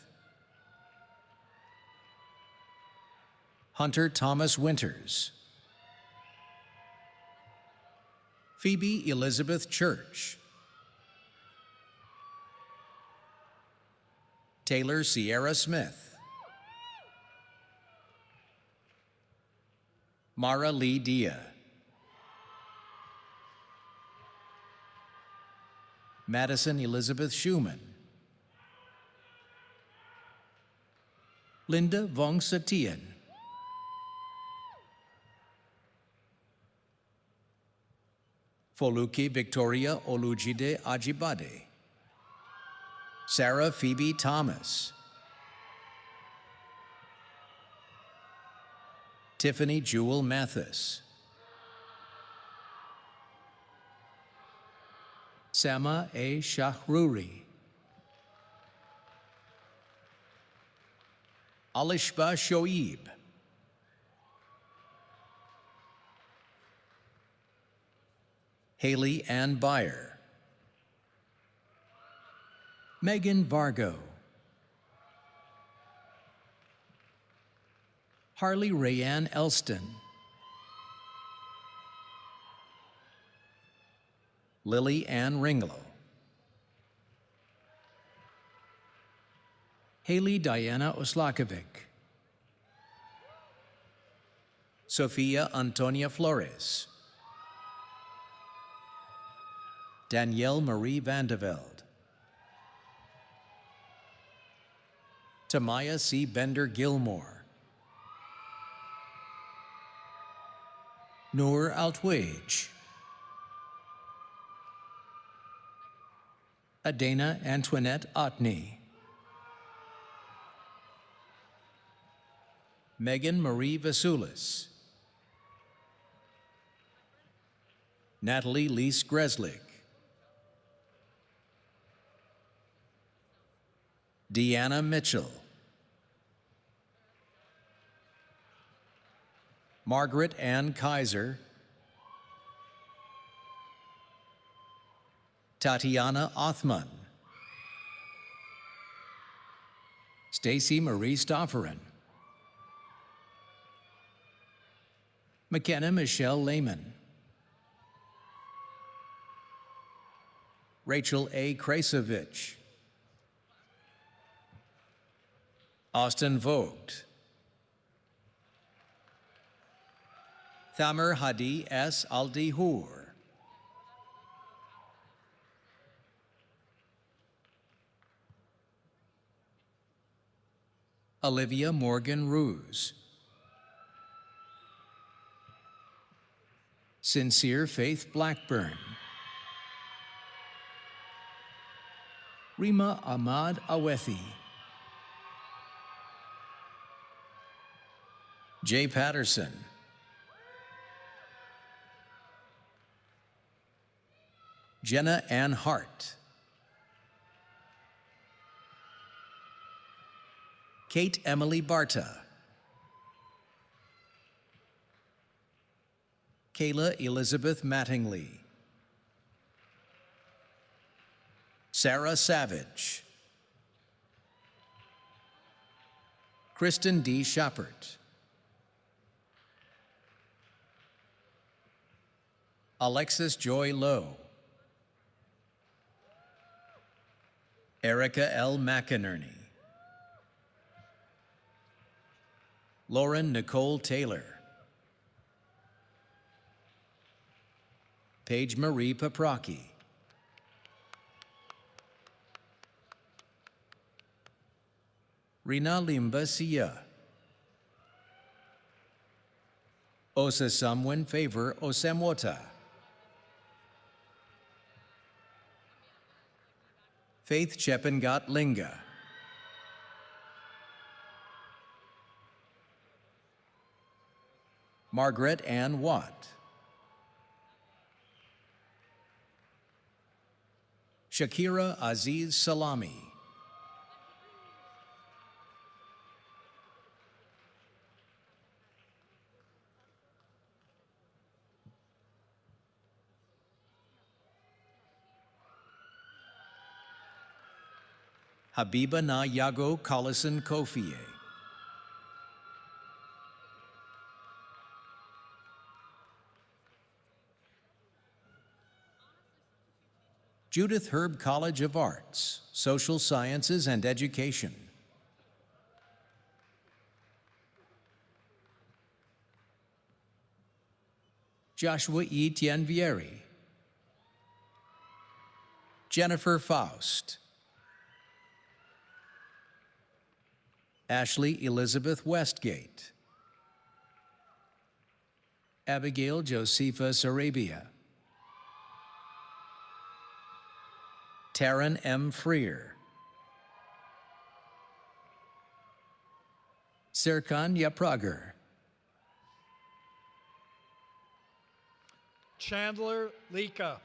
Hunter Thomas Winters. Phoebe Elizabeth Church. Taylor Sierra Smith. Mara Lee Dia. Madison Elizabeth Schumann. Linda Vong Satien. Foluke Victoria Olujide Ajibade. Sarah Phoebe Thomas. Tiffany Jewel Mathis. Sama A. Shahruri. Alishba Shoaib. Haley Ann Byer. Megan Vargo. Harley Rayanne Elston. Lily Ann Ringlow. Haley Diana Oslakovic. Sofia Antonia Flores. Danielle Marie Vandeveld. Tamaya C. Bender Gilmore. Noor Altwage. Adana Antoinette Otney. Megan Marie Vasulis. Natalie Lise Greslick. Deanna Mitchell. Margaret Ann Kaiser. Tatiana Othman. Stacy Marie Stofferin. McKenna Michelle Lehman. Rachel A. Krasovich. Austin Vogt. Thamer Hadi S. Aldihur. Olivia Morgan Ruse. Sincere Faith Blackburn. Rima Ahmad Awethi. Jay Patterson. Jenna Ann Hart. Kate Emily Barta. Kayla Elizabeth Mattingly. Sarah Savage. Kristen D. Schappert. Alexis Joy Lowe. Erica L. McInerney. Lauren Nicole Taylor. Paige Marie Paprocki. Rina Limba Sia. Osa Samwin Favor Osamwota. Faith Chepengat Linga. Margaret Ann Watt. Shakira Aziz Salami. Habiba Na Yago Collison Kofie. Judith Herb College of Arts, Social Sciences and Education. Joshua E. Tienvieri. Jennifer Faust. Ashley Elizabeth Westgate. Abigail Josepha Sarabia. Taryn M. Freer. Serkan Yapragar. Chandler Lika.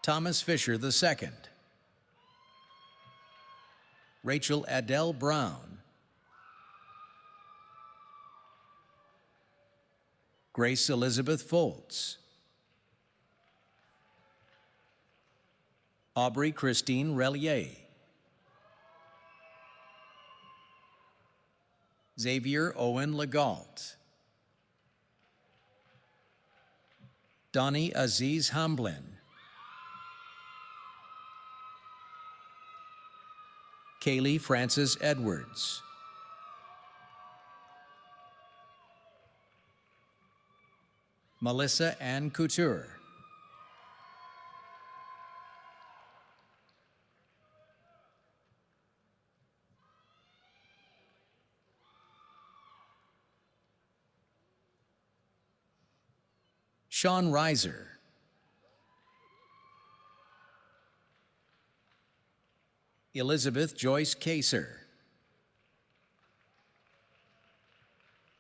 Thomas Fisher II. Rachel Adele Brown. Grace Elizabeth Foltz. Aubrey Christine Relier. Xavier Owen Legault. Donnie Aziz Hamblin. Kaylee Francis Edwards. Melissa Ann Couture. Sean Reiser. Elizabeth Joyce Kaser.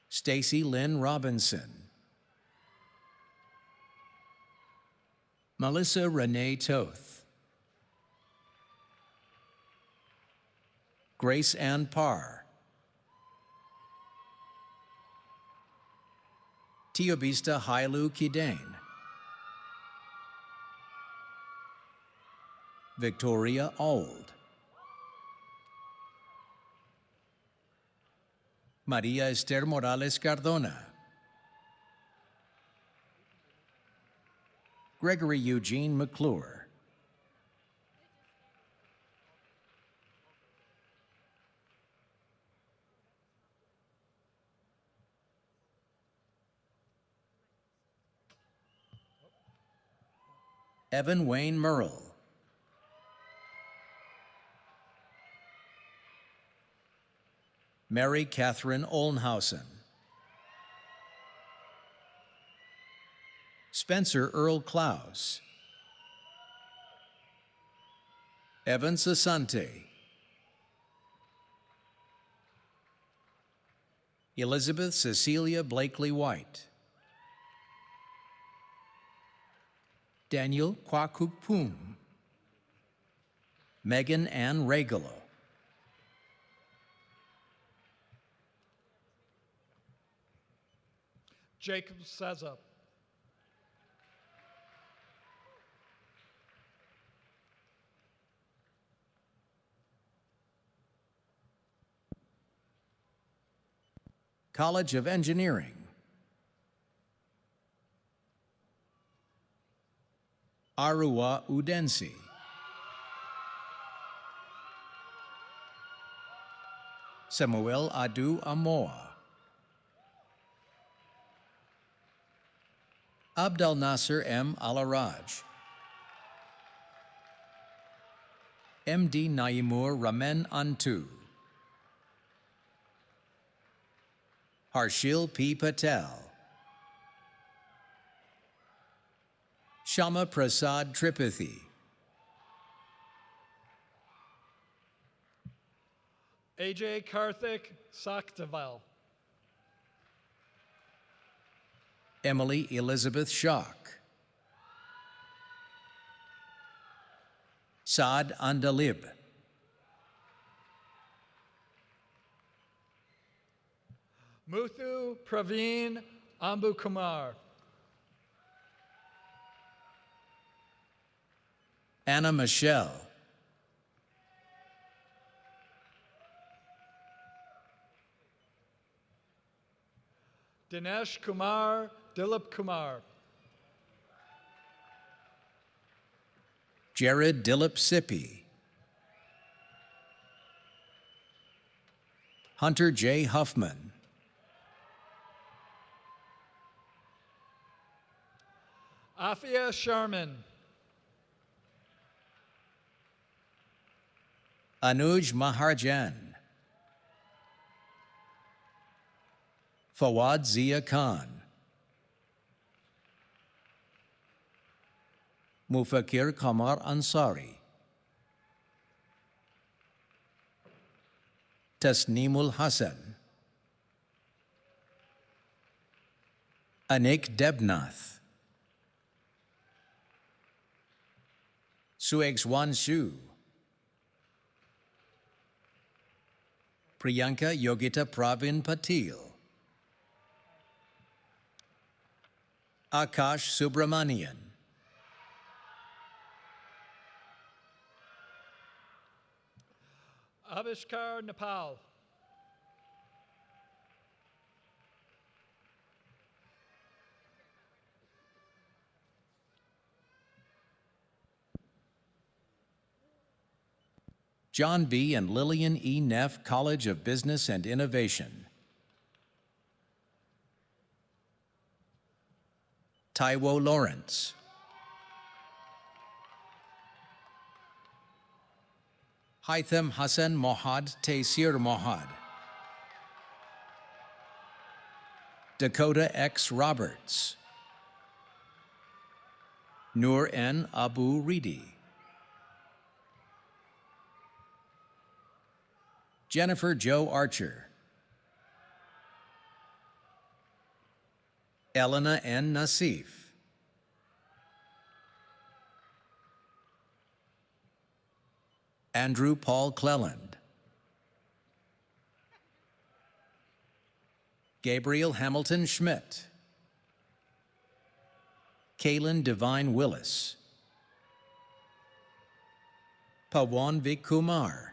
Stacy Lynn Robinson. Melissa Renee Toth. Grace Ann Parr. Tiobista Hailu Kidane. Victoria Auld. Maria Esther Morales Cardona. Gregory Eugene McClure. Evan Wayne Merle. Mary Catherine Olnhausen. Spencer Earl Klaus. Evan Sasante. Elizabeth Cecilia Blakely White. Daniel Kwakukpum. Megan Ann Regalo. Jacob Seza. College of Engineering. Arua Udensi. Samuel Adu Amoa. Abdel Nasser M. Alaraj. MD Naimur Ramen Antu. Harshil P. Patel. Shama Prasad Tripathi. AJ Karthik Saktaval. Emily Elizabeth Shock. Saad Andalib. Muthu Praveen Ambu Kumar. Anna Michelle. Dinesh Kumar Dilip Kumar. Jared Dilip Sippy. Hunter J. Huffman. Afia Sharman. Anuj Maharjan. Fawad Zia Khan. Mufakir Kamar Ansari. Tasneemul Hassan. Anik Debnath. Suegswan Shu. Priyanka Yogita Pravin Patil. Akash Subramanian. Avishkar Nepal. John B. and Lillian E. Neff College of Business and Innovation. Taiwo Lawrence. Haitham Hassan Mohad Taysir Mohad. Dakota X. Roberts. Noor N. Abu Ridi. Jennifer Jo Archer. Elena N. Nassif. Andrew Paul Cleland. Gabriel Hamilton Schmidt. Kaylin Devine Willis. Pawan Kumar.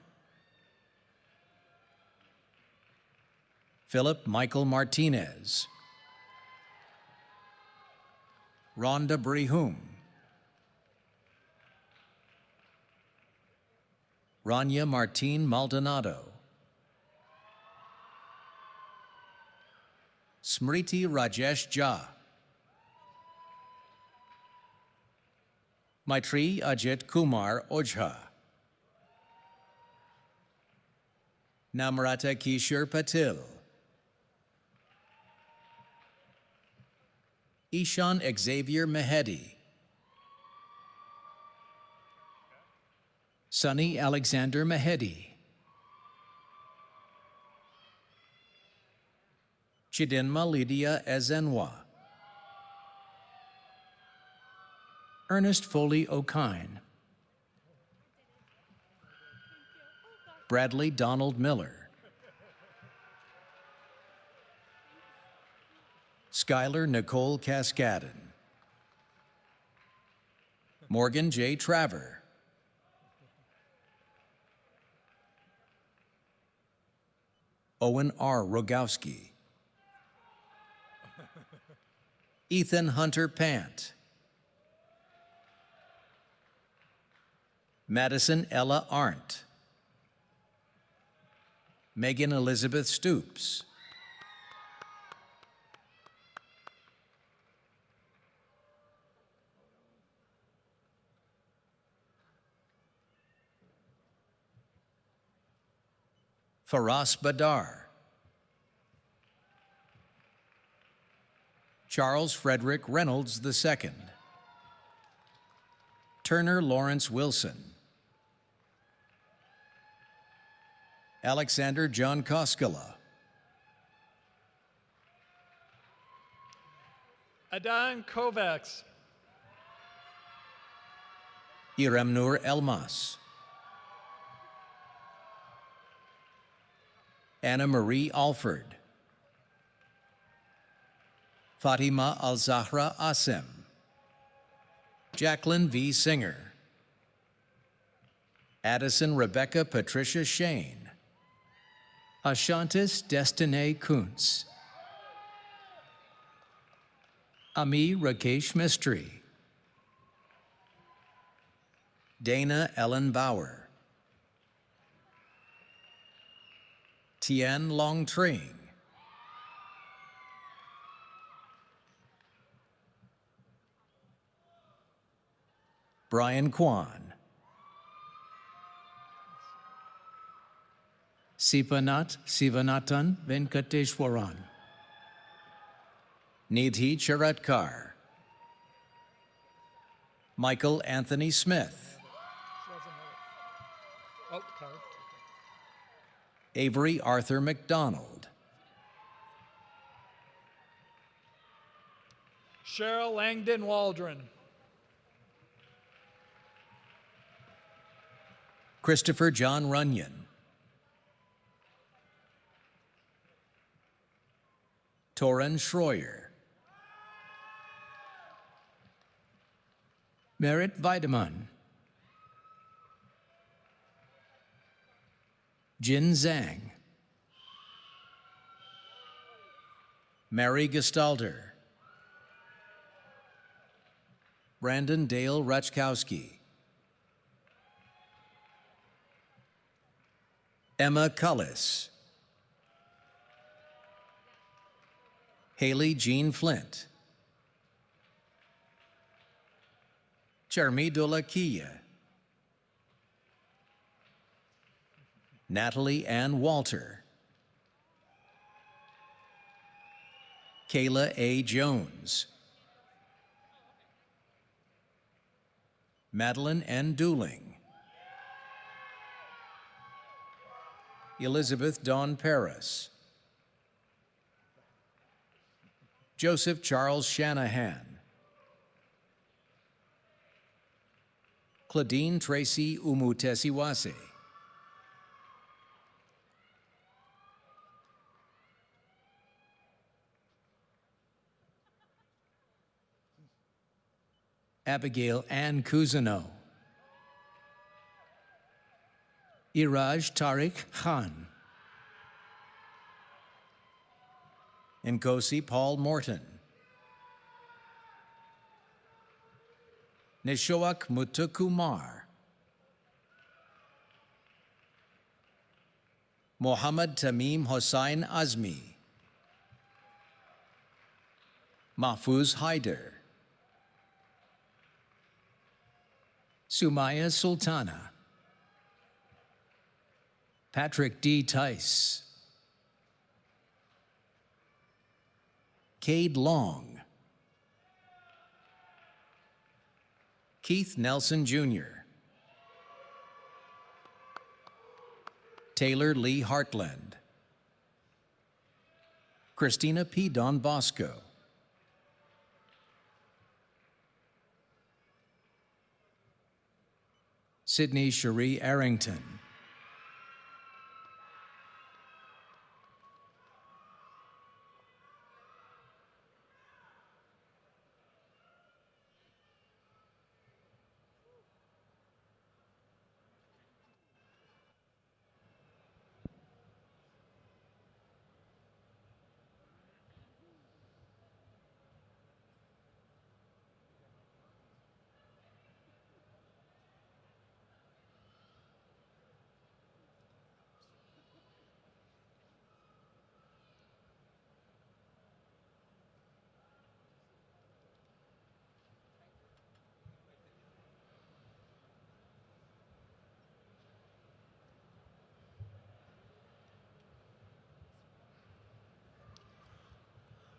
Philip Michael Martinez. Rhonda Brihum. Rania Martine Maldonado. Smriti Rajesh Jha. Maitri Ajit Kumar Ojha. Namrata Kishore Patil. Ishan Xavier Mehedi. Sunny Alexander Mehedi. Chidinma Lydia Ezenwa. Ernest Foley O'Kine. Bradley Donald Miller. Skylar Nicole Cascadden. Morgan J. Traver. Owen R. Rogowski. Ethan Hunter Pant. Madison Ella Arndt. Megan Elizabeth Stoops. Faraz Badar. Charles Frederick Reynolds II. Turner Lawrence Wilson. Alexander John Koskela. Adan Kovacs. Iremnur Elmas. Anna Marie Alford. Fatima Al-Zahra Asim. Jacqueline V. Singer. Addison Rebecca Patricia Shane. Ashantis Destiny Kuntz. Ami Rakesh Mistry. Dana Ellen Bauer. Tien Long Tring. Brian Kwan. Sipanat Sivanathan Venkateshwaran. Nidhi Charatkar. Michael Anthony Smith. Oh, card. Avery Arthur McDonald. Cheryl Langdon Waldron. Christopher John Runyon. Torin Schroyer. Merritt Weidemann. Jin Zhang. Mary Gestalter. Brandon Dale Rachkowski. Emma Cullis. Haley Jean Flint. Charmi Dolakia. Natalie Ann Walter. Kayla A. Jones. Madeline N. Dooling. Elizabeth Dawn Paris. Joseph Charles Shanahan. Claudine Tracy Umutesiwase. Abigail Ann Cousineau. Iraj Tariq Khan. Nkosi Paul Morton. Nishoak Muthukumar. Mohammad Tamim Hossain Azmi. Mahfuz Haider. Sumaya Sultana. Patrick D. Tice. Cade Long. Keith Nelson Jr. Taylor Lee Hartland. Christina P. Don Bosco. Sydney Cherie Arrington.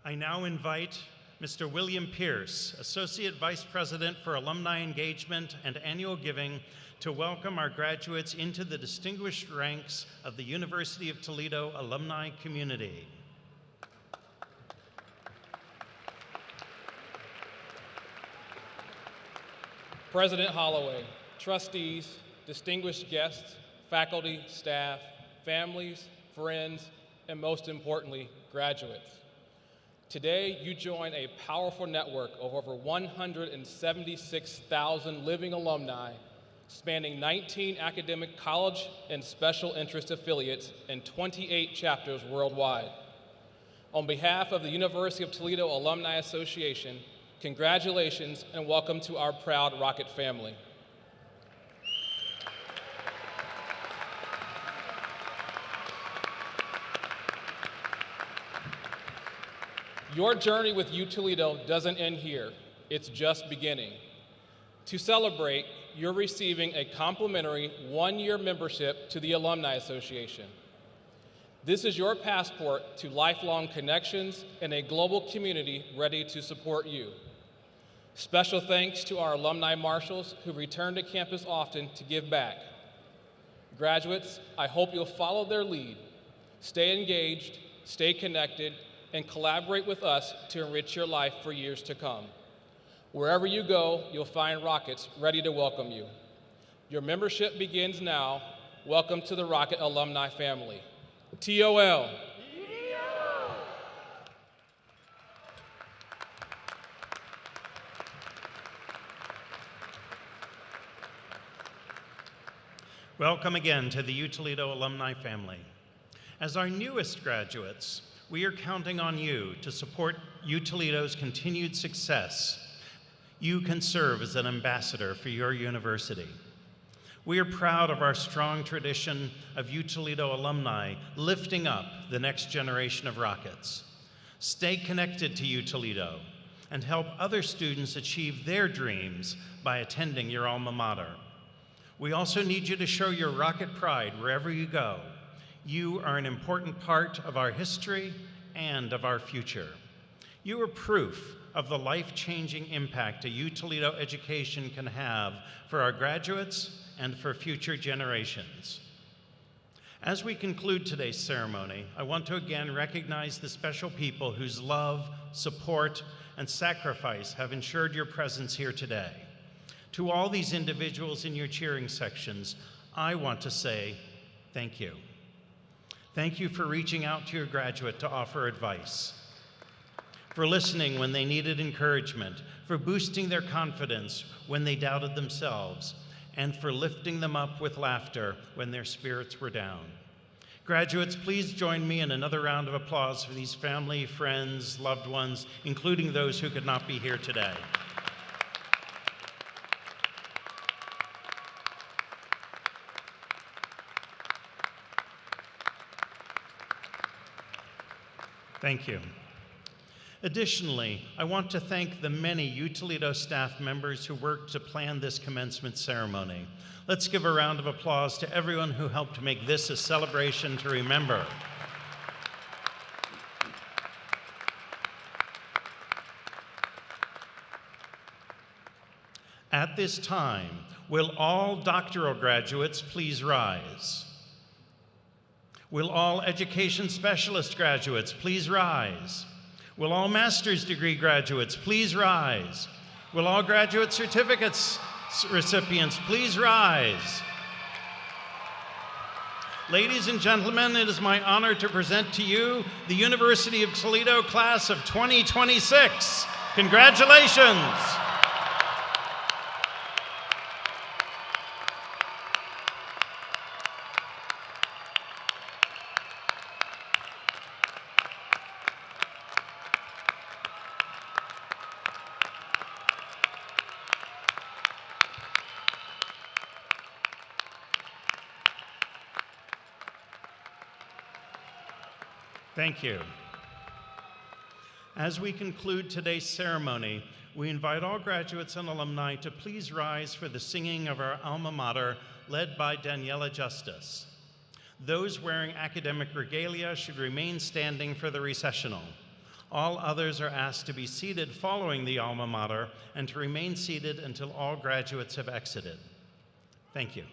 I now invite Mr. William Pierce, Associate Vice President for Alumni Engagement and Annual Giving, to welcome our graduates into the distinguished ranks of the University of Toledo alumni community. President Holloway, trustees, distinguished guests, faculty, staff, families, friends, and most importantly, graduates. Today, you join a powerful network of over 176,000 living alumni spanning 19 academic college and special interest affiliates and 28 chapters worldwide. On behalf of the University of Toledo Alumni Association, congratulations and welcome to our proud Rocket family. Your journey with UToledo doesn't end here, it's just beginning. To celebrate, you're receiving a complimentary one-year membership to the Alumni Association. This is your passport to lifelong connections and a global community ready to support you. Special thanks to our alumni marshals who return to campus often to give back. Graduates, I hope you'll follow their lead. Stay engaged, stay connected, and collaborate with us to enrich your life for years to come. Wherever you go, you'll find Rockets ready to welcome you. Your membership begins now. Welcome to the Rocket alumni family. TOL. Welcome again to the UToledo alumni family. As our newest graduates, we are counting on you to support UToledo's continued success. You can serve as an ambassador for your university. We are proud of our strong tradition of UToledo alumni lifting up the next generation of Rockets. Stay connected to UToledo and help other students achieve their dreams by attending your alma mater. We also need you to show your Rocket pride wherever you go. You are an important part of our history and of our future. You are proof of the life-changing impact a UToledo education can have for our graduates and for future generations. As we conclude today's ceremony, I want to again recognize the special people whose love, support, and sacrifice have ensured your presence here today. To all these individuals in your cheering sections, I want to say thank you. Thank you for reaching out to your graduate to offer advice, for listening when they needed encouragement, for boosting their confidence when they doubted themselves, and for lifting them up with laughter when their spirits were down. Graduates, please join me in another round of applause for these family, friends, loved ones, including those who could not be here today. Thank you. Additionally, I want to thank the many UToledo staff members who worked to plan this commencement ceremony. Let's give a round of applause to everyone who helped make this a celebration to remember. At this time, will all doctoral graduates please rise? Will all education specialist graduates please rise? Will all master's degree graduates please rise? Will all graduate certificates recipients please rise? Ladies and gentlemen, it is my honor to present to you the University of Toledo class of 2026. Congratulations. Thank you. As we conclude today's ceremony, we invite all graduates and alumni to please rise for the singing of our alma mater, led by Daniela Justice. Those wearing academic regalia should remain standing for the recessional. All others are asked to be seated following the alma mater and to remain seated until all graduates have exited. Thank you.